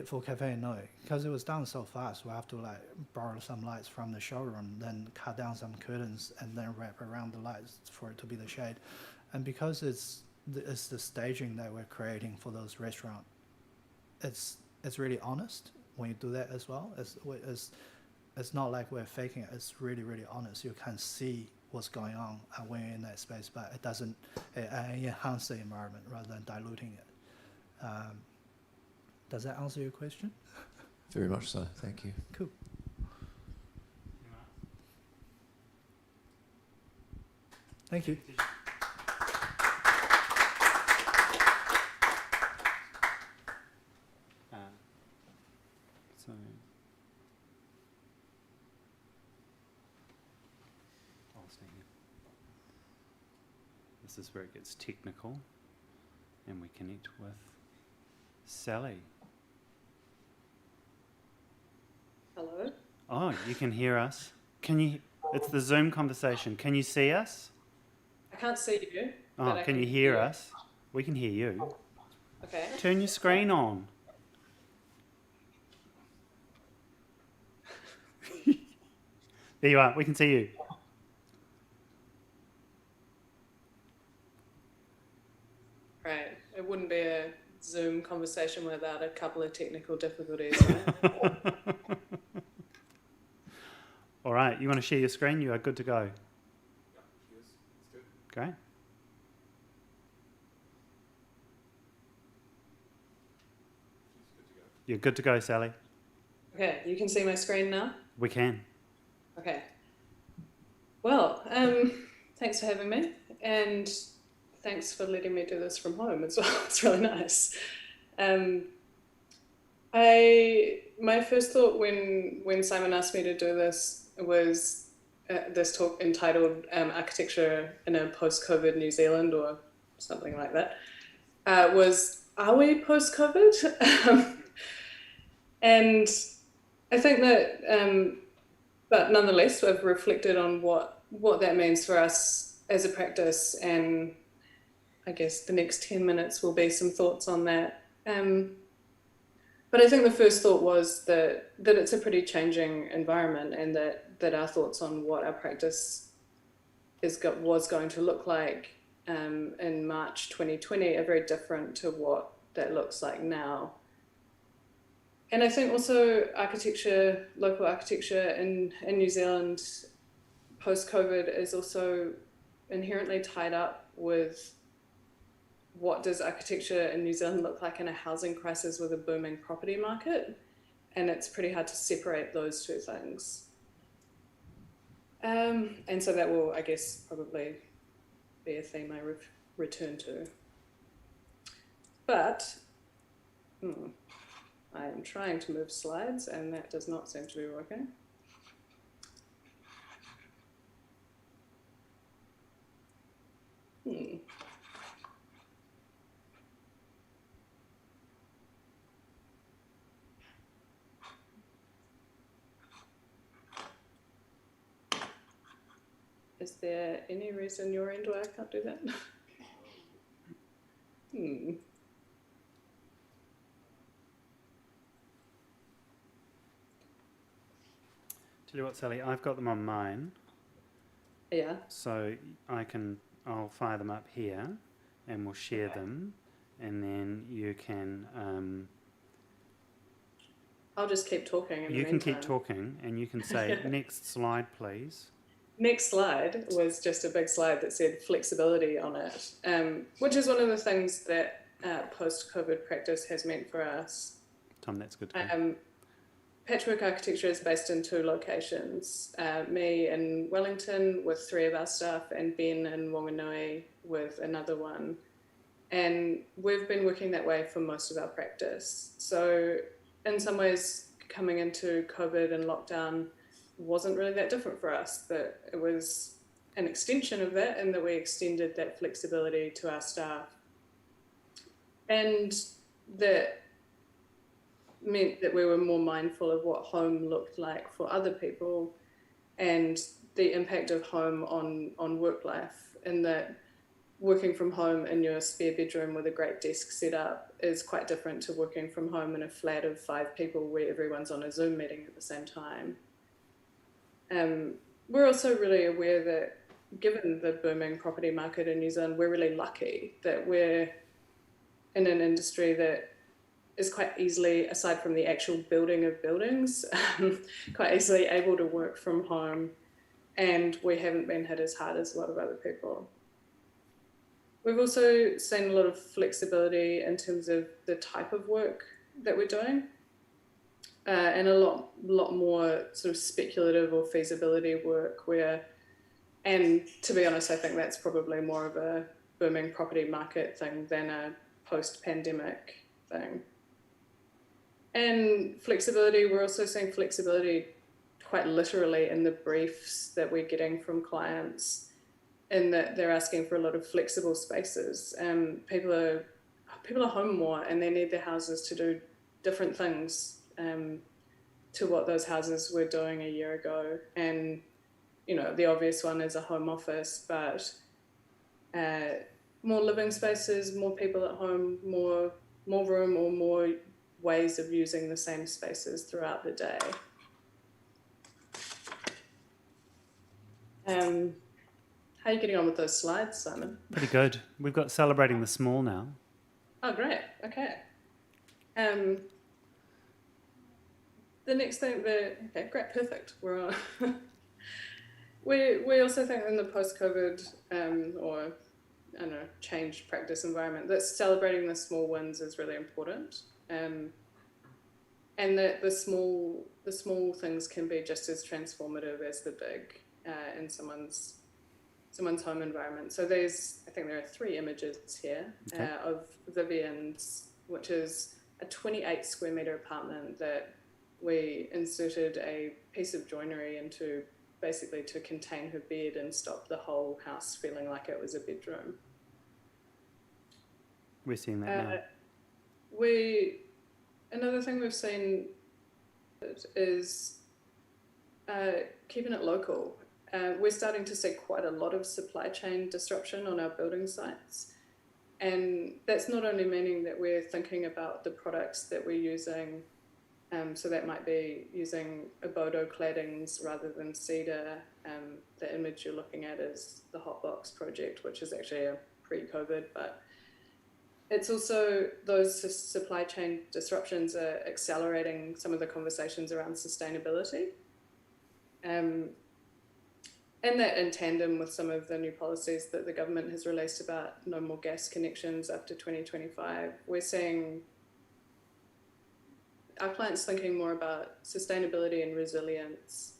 D: for Cafe No, because it was done so fast, we have to like borrow some lights from the showroom, then cut down some curtains, and then wrap around the lights for it to be the shade. And because it's the staging that we're creating for those restaurants, it's really honest when you do that as well. It's not like we're faking it. It's really, really honest. You can see what's going on when you're in that space, but it enhances the environment rather than diluting it. Does that answer your question?
B: Very much so. Thank you.
D: Cool. Thank you.
A: So I'll stay here. This is where it gets technical. and we connect with Sally.
E: Hello?
A: Oh, you can hear us. Can you? It's the Zoom conversation. Can you see us?
E: I can't see you.
A: Oh,
E: but I
A: can you hear us? We can hear you.
E: Okay.
A: Turn your screen on. There you are. We can see you.
E: Right. It wouldn't be a Zoom conversation without a couple of technical difficulties, right?
A: All right. You want to share your screen? You are good to go. Great. You're good to go, Sally.
E: Okay, you can see my screen now?
A: We can.
E: Okay. Well, thanks for having me, and thanks for letting me do this from home as well. It's really nice. My first thought when Simon asked me to do this was this talk entitled Architecture in a Post-COVID New Zealand, or something like that, was, are we post-COVID? And I think that, but nonetheless, I've reflected on what that means for us as a practice, and I guess the next 10 minutes will be some thoughts on that. But I think the first thought was that it's a pretty changing environment, and that our thoughts on what our practice was going to look like in March 2020 are very different to what that looks like now. And I think also architecture, local architecture in New Zealand post-COVID is also inherently tied up with what does architecture in New Zealand look like in a housing crisis with a booming property market? And it's pretty hard to separate those two things. And so that will, I guess, probably be a theme I return to. But I am trying to move slides, and that does not seem to be working. Is there any reason your end why I can't do that?
A: Tell you what, Sally, I've got them on mine.
E: Yeah.
A: So I'll fire them up here, and we'll share them, and then you can.
E: I'll just keep talking.
A: You can keep talking, and you can say, next slide, please.
E: Next slide was just a big slide that said flexibility on it, which is one of the things that post-COVID practice has meant for us.
A: Tom, that's good.
E: Patchwork architecture is based in 2 locations, me in Wellington with 3 of our staff, and Ben in Whanganui with another one. And we've been working that way for most of our practice. So in some ways, coming into COVID and lockdown wasn't really that different for us, that it was an extension of that, and that we extended that flexibility to our staff. And that meant that we were more mindful of what home looked like for other people, and the impact of home on work life, and that working from home in your spare bedroom with a great desk set up is quite different to working from home in a flat of 5 people where everyone's on a Zoom meeting at the same time. We're also really aware that given the booming property market in New Zealand, we're really lucky that we're in an industry that is quite easily, aside from the actual building of buildings, quite easily able to work from home, and we haven't been hit as hard as a lot of other people. We've also seen a lot of flexibility in terms of the type of work that we're doing, and a lot more sort of speculative or feasibility work where, and to be honest, I think that's probably more of a booming property market thing than a post-pandemic thing. And flexibility, we're also seeing flexibility quite literally in the briefs that we're getting from clients, in that they're asking for a lot of flexible spaces. People are people are home more, and they need their houses to do different things to what those houses were doing a year ago. And the obvious one is a home office, but more living spaces, more people at home, more room, or more ways of using the same spaces throughout the day. How are you getting on with those slides, Simon?
A: Pretty good. We've got celebrating the small now.
E: Oh, great. Okay. The next thing, okay, great, perfect. We're on. We also think in the post-COVID or I don't know, changed practice environment that celebrating the small wins is really important, and that the small things can be just as transformative as the big in someone's home environment. So I think there are 3 images here of Vivian's, which is a 28 square meter apartment that we inserted a piece of joinery into, basically to contain her bed and stop the whole house feeling like it was a bedroom.
A: We're seeing that now.
E: Another thing we've seen is keeping it local. We're starting to see quite a lot of supply chain disruption on our building sites. And that's not only meaning that we're thinking about the products that we're using, so that might be using Abodo claddings rather than cedar. The image you're looking at is the Hotbox project, which is actually a pre-COVID, but it's also those supply chain disruptions are accelerating some of the conversations around sustainability. And that in tandem with some of the new policies that the government has released about no more gas connections after 2025, we're seeing our clients thinking more about sustainability and resilience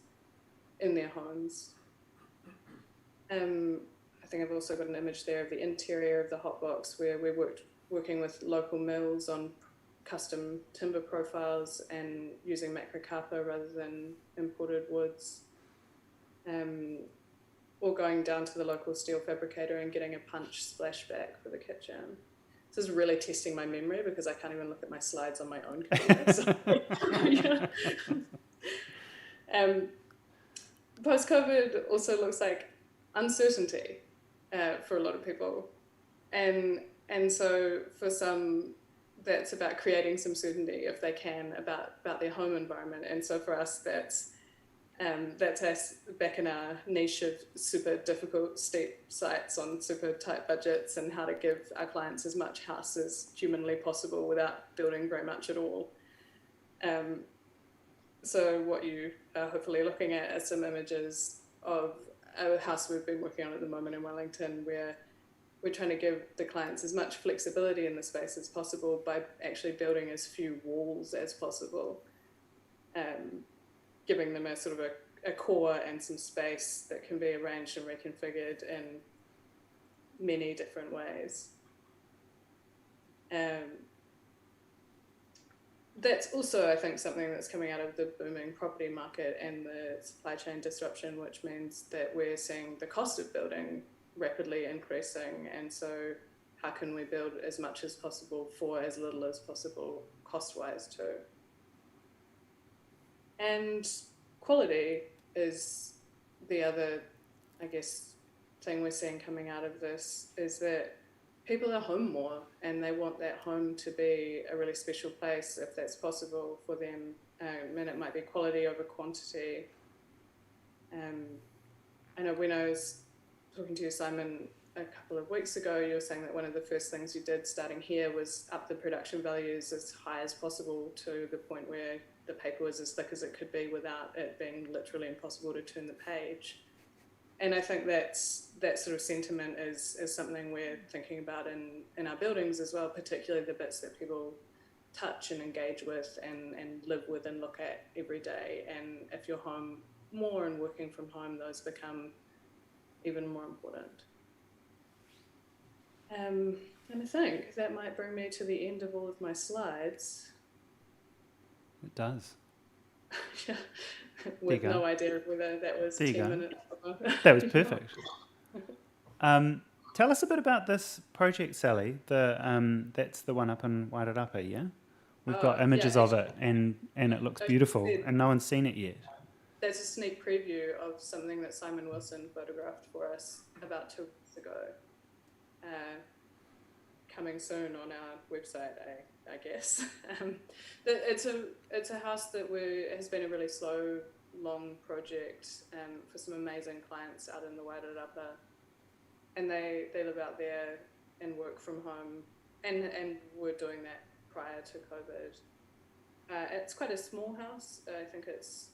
E: in their homes. I think I've also got an image there of the interior of the Hotbox, where we're working with local mills on custom timber profiles and using macrocarpa rather than imported woods. Or going down to the local steel fabricator and getting a punch splashback for the kitchen. This is really testing my memory because I can't even look at my slides on my own computer. Post-COVID also looks like uncertainty for a lot of people. And so for some, that's about creating some certainty, if they can, about their home environment. And so for us, that's us back in our niche of super difficult, steep sites on super tight budgets, and how to give our clients as much house as humanly possible without building very much at all. So what you are hopefully looking at are some images of a house we've been working on at the moment in Wellington, where we're trying to give the clients as much flexibility in the space as possible by actually building as few walls as possible. Giving them a sort of a core and some space that can be arranged and reconfigured in many different ways. That's also, I think, something that's coming out of the booming property market and the supply chain disruption, which means that we're seeing the cost of building rapidly increasing. And so how can we build as much as possible for as little as possible, cost-wise too? And quality is the other, I guess, thing we're seeing coming out of this, is that people are home more and they want that home to be a really special place if that's possible for them. And it might be quality over quantity. I know when I was talking to you, Simon, a couple of weeks ago, you were saying that one of the first things you did starting here was up the production values as high as possible to the point where the paper was as thick as it could be without it being literally impossible to turn the page. And I think that sort of sentiment is something we're thinking about in our buildings as well, particularly the bits that people touch and engage with and live with and look at every day. And if you're home more and working from home, those become even more important. And I think that might bring me to the end of all of my slides.
A: It does.
E: Yeah, with no idea whether that was
A: there
E: 10 minutes.
A: That was perfect. Tell us a bit about this project, Sally. That's the one up in Wairarapa, yeah? We've got images of it, and it looks beautiful, and no one's seen it yet.
E: There's a sneak preview of something that Simon Wilson photographed for us about 2 weeks ago. Coming soon on our website, I guess. It's a house that has been a really slow, long project for some amazing clients out in the Wairarapa. And they live out there and work from home, and were doing that prior to COVID. It's quite a small house. I think it's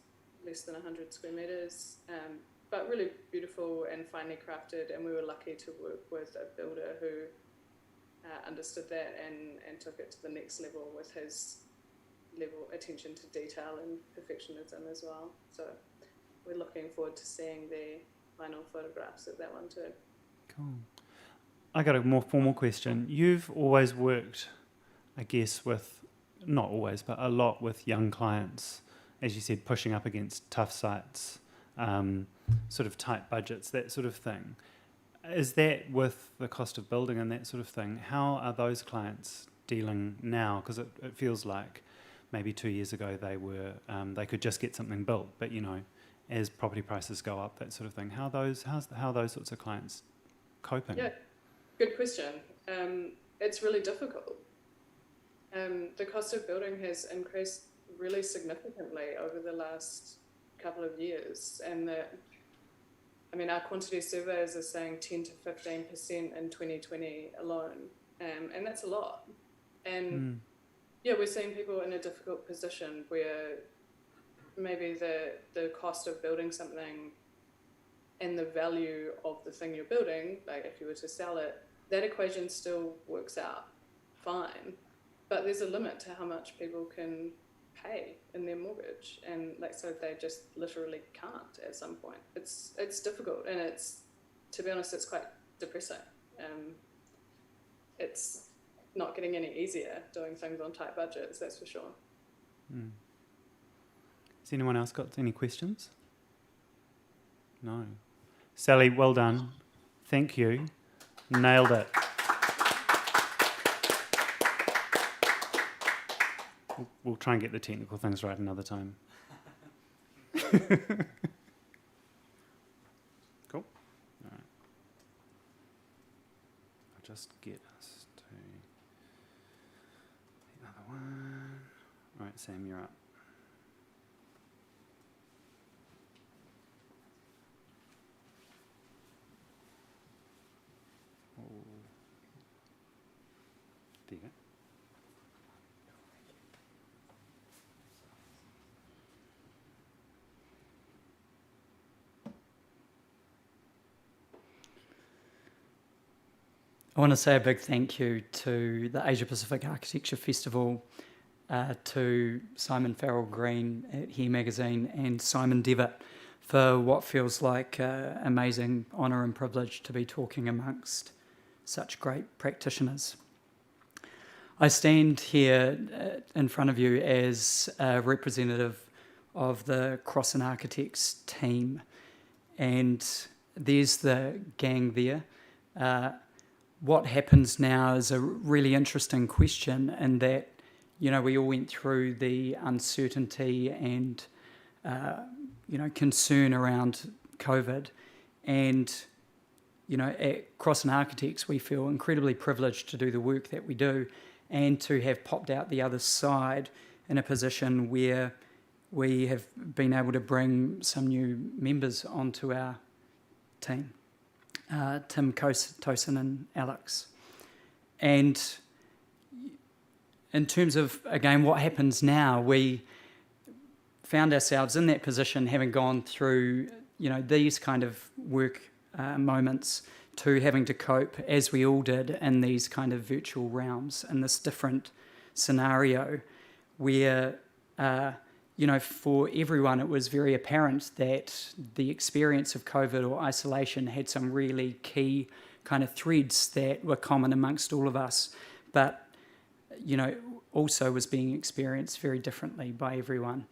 E: less than 100 square meters, but really beautiful and finely crafted. And we were lucky to work with a builder who understood that and took it to the next level with his attention to detail and perfectionism as well. So we're looking forward to seeing the final photographs of that one too.
A: Cool. I got a more formal question. You've always worked, I guess, not always, but a lot with young clients, as you said, pushing up against tough sites, sort of tight budgets, that sort of thing. Is that with the cost of building and that sort of thing? How are those clients dealing now? Because it feels like maybe 2 years ago they could just get something built, but as property prices go up, that sort of thing. How are those sorts of clients coping?
E: Yeah, good question. It's really difficult. The cost of building has increased really significantly over the last couple of years, and our quantity surveys are saying 10 to 15% in 2020 alone, and that's a lot. And yeah, we're seeing people in a difficult position where maybe the cost of building something and the value of the thing you're building, like if you were to sell it, that equation still works out fine. But there's a limit to how much people can pay in their mortgage, and so they just literally can't at some point. It's difficult, and to be honest, it's quite depressing. It's not getting any easier doing things on tight budgets, that's for sure.
A: Has anyone else got any questions? No. Sally, well done. Thank you. Nailed it. We'll try and get the technical things right another time. Cool. All right. I'll just get us to the other one. All right, Sam, you're up. There you go.
F: I want to say a big thank you to the Asia Pacific Architecture Festival, to Simon Farrell Green at Here Magazine and Simon Devitt for what feels like amazing honour and privilege to be talking amongst such great practitioners. I stand here in front of you as a representative of the Crossan Architects team, and there's the gang there. What happens now is a really interesting question, in that, we all went through the uncertainty and, concern around COVID. And, at Crossan Architects, we feel incredibly privileged to do the work that we do and to have popped out the other side in a position where we have been able to bring some new members onto our team. Tim Tosin and Alex. And in terms of, again, what happens now, we found ourselves in that position, having gone through, these kind of work moments, to having to cope, as we all did, in these kind of virtual realms, in this different scenario where, for everyone, it was very apparent that the experience of COVID or isolation had some really key kind of threads that were common amongst all of us, but, also was being experienced very differently by everyone.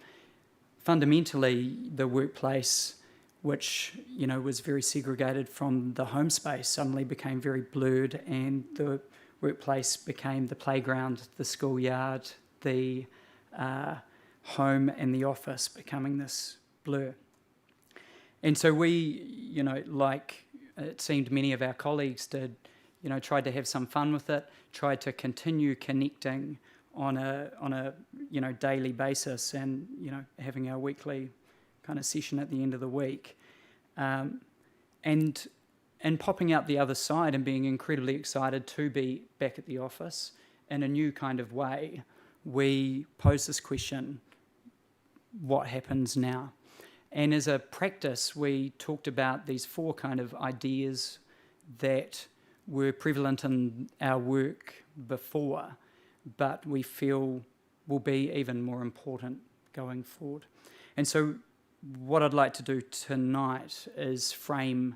F: Fundamentally, the workplace which, you know, was very segregated from the home space, suddenly became very blurred, and the workplace became the playground, the schoolyard, the home and the office becoming this blur. And so we, you know, like it seemed many of our colleagues did, you know, tried to have some fun with it, tried to continue connecting on a you know, daily basis, and, you know, having our weekly kind of session at the end of the week, and popping out the other side and being incredibly excited to be back at the office in a new kind of way. We pose this question: what happens now? And as a practice, we talked about these 4 kind of ideas that were prevalent in our work before, but we feel will be even more important going forward. And so what I'd like to do tonight is frame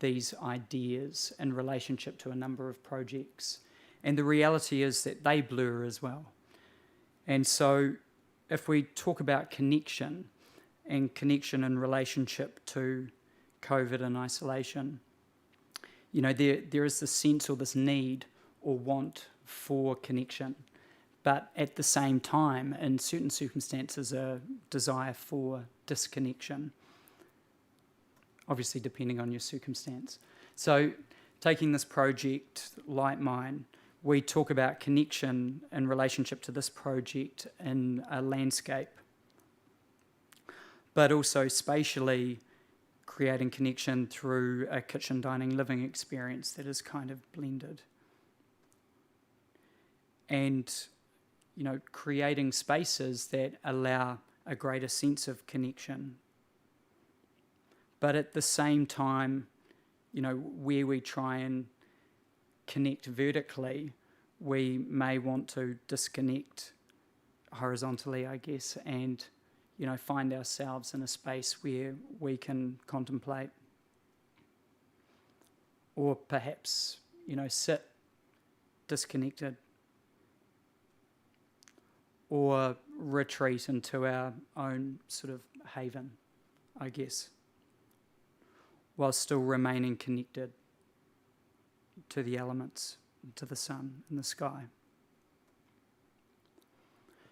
F: these ideas in relationship to a number of projects. And the reality is that they blur as well. And so if we talk about connection, and connection in relationship to COVID and isolation, you know, there is this sense or this need or want for connection, but at the same time, in certain circumstances, a desire for disconnection, obviously depending on your circumstance. So taking this project like mine, we talk about connection in relationship to this project in a landscape, but also spatially creating connection through a kitchen, dining, living experience that is kind of blended. And, you know, creating spaces that allow a greater sense of connection. But at the same time, you know, where we try and connect vertically, we may want to disconnect horizontally, I guess, and, you know, find ourselves in a space where we can contemplate, or perhaps, you know, sit disconnected, or retreat into our own sort of haven, I guess, while still remaining connected to the elements, to the sun and the sky.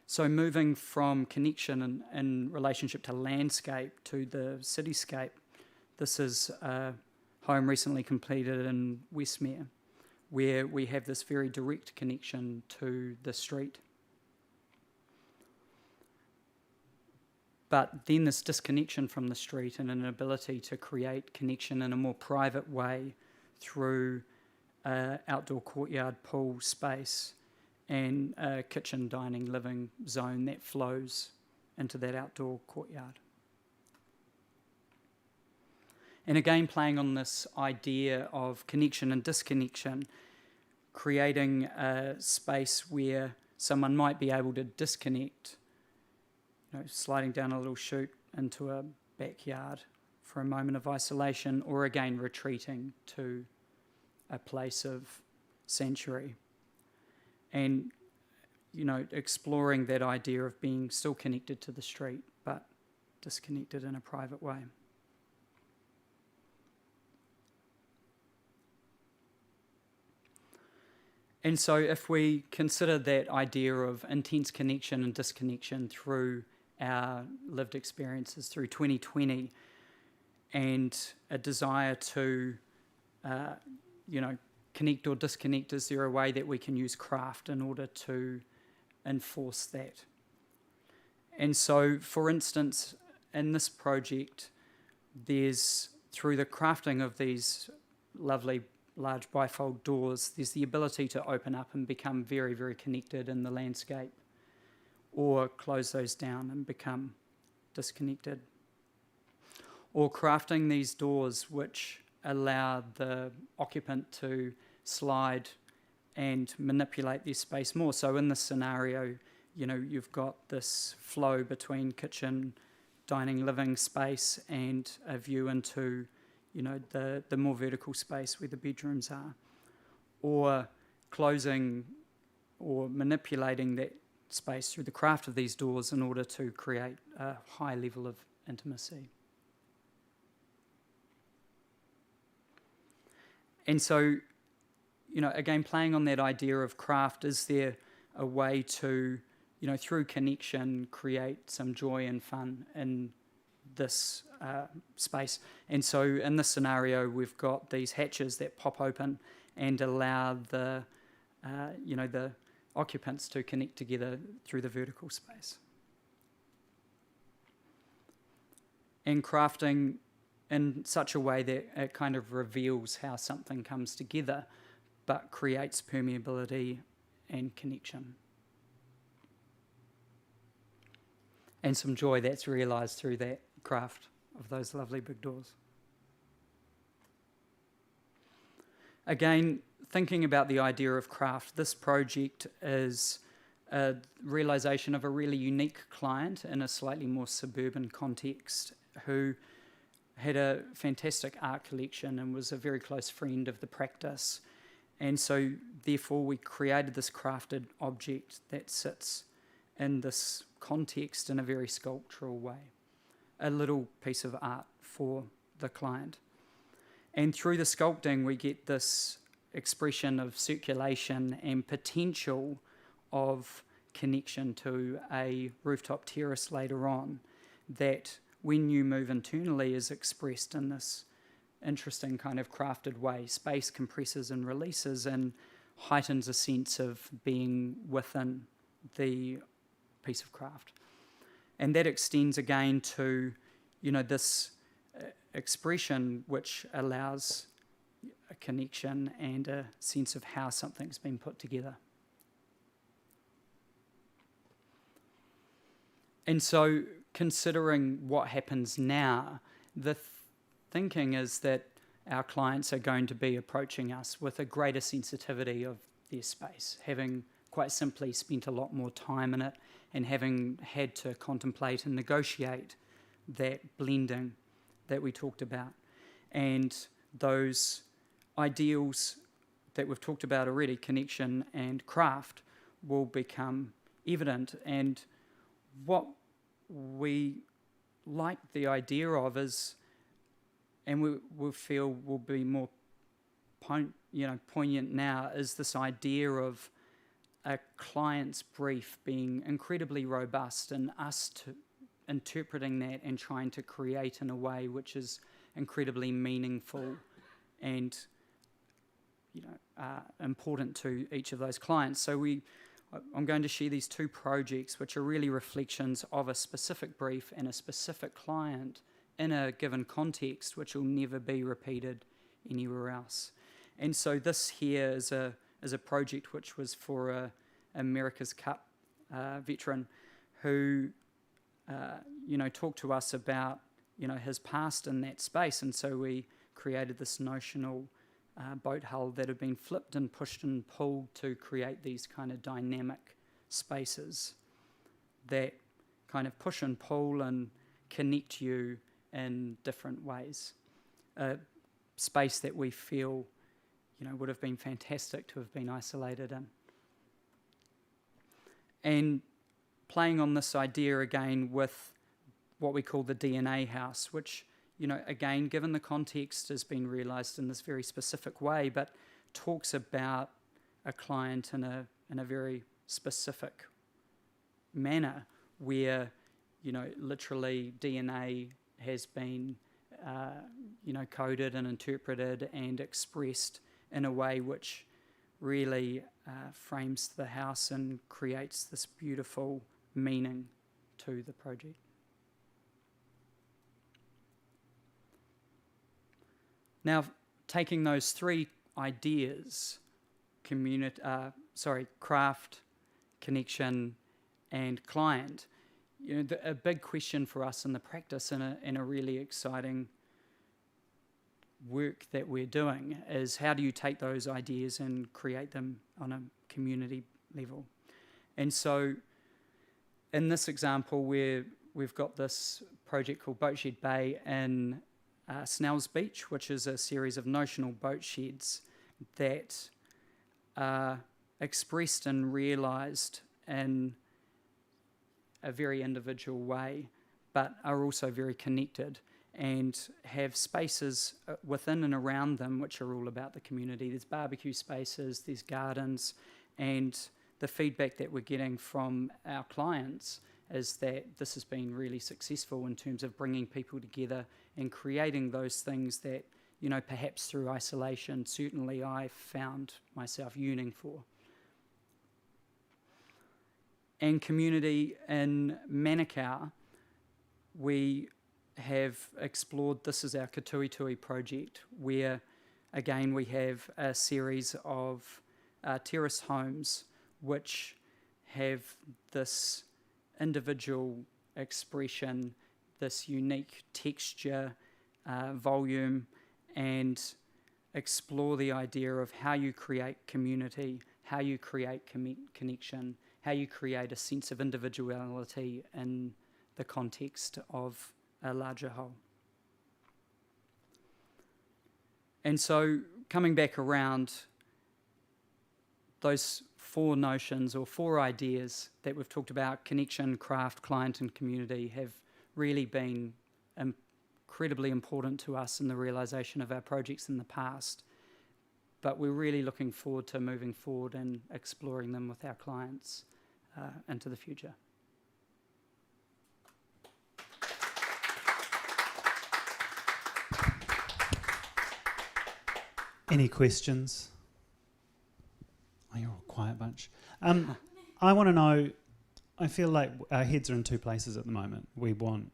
F: So moving from connection in relationship to landscape to the cityscape, this is a home recently completed in Westmere, where we have this very direct connection to the street. But then this disconnection from the street and an ability to create connection in a more private way through an outdoor courtyard pool space and a kitchen, dining, living zone that flows into that outdoor courtyard. And again, playing on this idea of connection and disconnection, creating a space where someone might be able to disconnect, you know, sliding down a little chute into a backyard for a moment of isolation, or again retreating to a place of sanctuary. And, you know, exploring that idea of being still connected to the street, but disconnected in a private way. And so if we consider that idea of intense connection and disconnection through our lived experiences through 2020, and a desire to, you know, connect or disconnect, is there a way that we can use craft in order to enforce that? And so, for instance, in this project, there's, through the crafting of these lovely large bifold doors, there's the ability to open up and become very, very connected in the landscape, or close those down and become disconnected. Or crafting these doors which allow the occupant to slide and manipulate their space more. So in this scenario, you know, you've got this flow between kitchen, dining, living space and a view into, you know, the more vertical space where the bedrooms are. Or closing or manipulating that space through the craft of these doors in order to create a high level of intimacy. And so, again, playing on that idea of craft, is there a way to, through connection, create some joy and fun in this space? And so in this scenario, we've got these hatches that pop open and allow the occupants to connect together through the vertical space. And crafting in such a way that it kind of reveals how something comes together, but creates permeability and connection. And some joy that's realised through that craft of those lovely big doors. Again, thinking about the idea of craft, this project is a realisation of a really unique client in a slightly more suburban context who had a fantastic art collection and was a very close friend of the practice. And so, therefore, we created this crafted object that sits in this context in a very sculptural way, a little piece of art for the client. And through the sculpting, we get this expression of circulation and potential of connection to a rooftop terrace later on that, when you move internally, is expressed in this interesting kind of crafted way. Space compresses and releases and heightens a sense of being within the piece of craft. And that extends again to, this expression which allows a connection and a sense of how something's been put together. And so, considering what happens now, the thinking is that our clients are going to be approaching us with a greater sensitivity of their space, having quite simply spent a lot more time in it and having had to contemplate and negotiate that blending that we talked about. And those ideals that we've talked about already, connection and craft, will become evident. And what we like the idea of is, and we feel will be more poignant now, is this idea of a client's brief being incredibly robust and us interpreting that and trying to create in a way which is incredibly meaningful and important to each of those clients. So I'm going to share these two projects which are really reflections of a specific brief and a specific client in a given context, which will never be repeated anywhere else. And so this here is a project which was for a America's Cup veteran who talked to us about his past in that space. And so we created this notional boat hull that had been flipped and pushed and pulled to create these kind of dynamic spaces that kind of push and pull and connect you in different ways. A space that we feel, would have been fantastic to have been isolated in. And playing on this idea again with what we call the DNA house, which, again, given the context, has been realised in this very specific way, but talks about a client in a very specific manner where, literally DNA has been, coded and interpreted and expressed in a way which really frames the house and creates this beautiful meaning to the project. Now, taking those three ideas, craft, connection, and client, a big question for us in the practice and a really exciting work that we're doing is, how do you take those ideas and create them on a community level? And so in this example, we've got this project called Boatshed Bay in Snells Beach, which is a series of notional boat sheds that are expressed and realised in a very individual way, but are also very connected. and have spaces within and around them which are all about the community. There's barbecue spaces, there's gardens, and the feedback that we're getting from our clients is that this has been really successful in terms of bringing people together and creating those things that, you know, perhaps through isolation, certainly I found myself yearning for. And community in Manukau, we have explored, this is our Katuitui project, where again we have a series of terrace homes which have this individual expression, this unique texture, volume, and explore the idea of how you create community, how you create connection, how you create a sense of individuality in the context of a larger whole. And so coming back around, those four notions or four ideas that we've talked about, connection, craft, client and community, have really been incredibly important to us in the realisation of our projects in the past. But we're really looking forward to moving forward and exploring them with our clients into the future.
A: Any questions? Oh, you're all a quiet bunch. I want to know, I feel like our heads are in two places at the moment. We want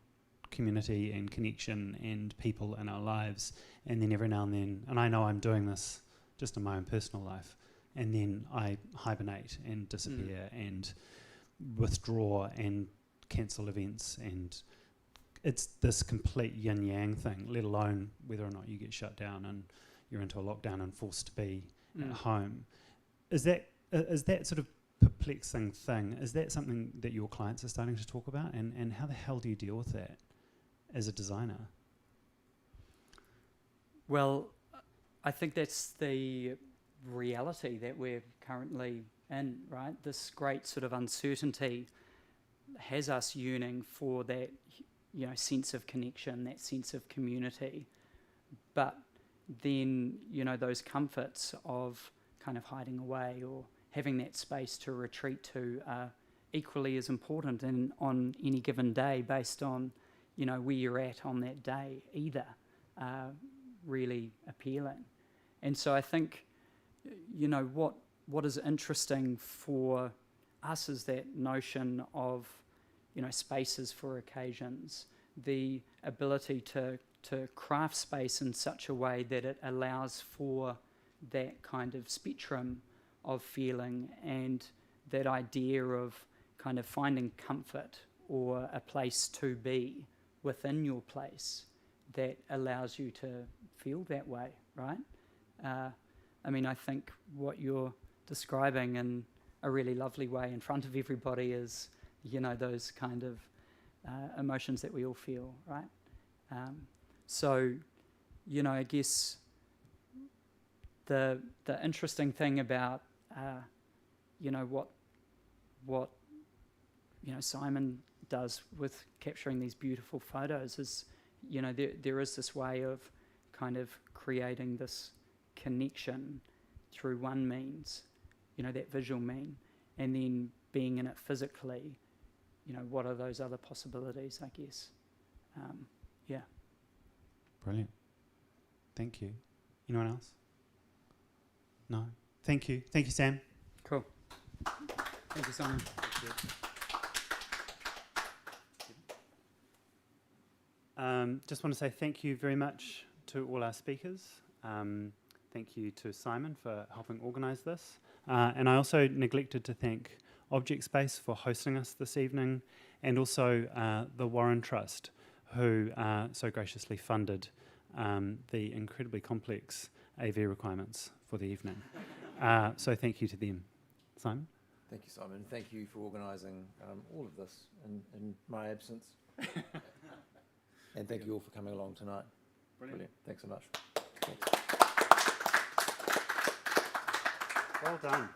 A: community and connection and people in our lives, and then every now and then, and I know I'm doing this just in my own personal life, and then I hibernate and disappear and withdraw and cancel events, and it's this complete yin-yang thing, let alone whether or not you get shut down and you're into a lockdown and forced to be at home. Is that sort of perplexing thing, is that something that your clients are starting to talk about? And how the hell do you deal with that as a designer?
F: Well, I think that's the reality that we're currently in, right? This great sort of uncertainty has us yearning for that, you know, sense of connection, that sense of community. But then, you know, those comforts of kind of hiding away or having that space to retreat to are equally as important and on any given day based on, you know, where you're at on that day either, really appealing. And so I think, you know, what is interesting for us is that notion of, you know, spaces for occasions, the ability to craft space in such a way that it allows for that kind of spectrum of feeling and that idea of kind of finding comfort or a place to be within your place that allows you to feel that way, right? I mean, I think what you're describing in a really lovely way in front of everybody is, you know, those kind of emotions that we all feel, right? So, you know, I guess the interesting thing about, you know, what you know, Simon does with capturing these beautiful photos is, you know, there is this way of kind of creating this connection through one means, you know, that visual mean, and then being in it physically, you know, what are those other possibilities, I guess. Yeah.
A: Brilliant. Thank you. Anyone else? No? Thank you. Thank you, Sam.
F: Cool. Thank you, Simon.
A: Just want to say thank you very much to all our speakers. Thank you to Simon for helping organise this. And I also neglected to thank Object Space for hosting us this evening, and also the Warren Trust, who so graciously funded the incredibly complex AV requirements for the evening. So thank you to them. Simon?
B: Thank you, Simon. Thank you for organising all of this in my absence. And thank you all for coming along tonight. Brilliant. Thanks so much. Thanks.
A: Well done.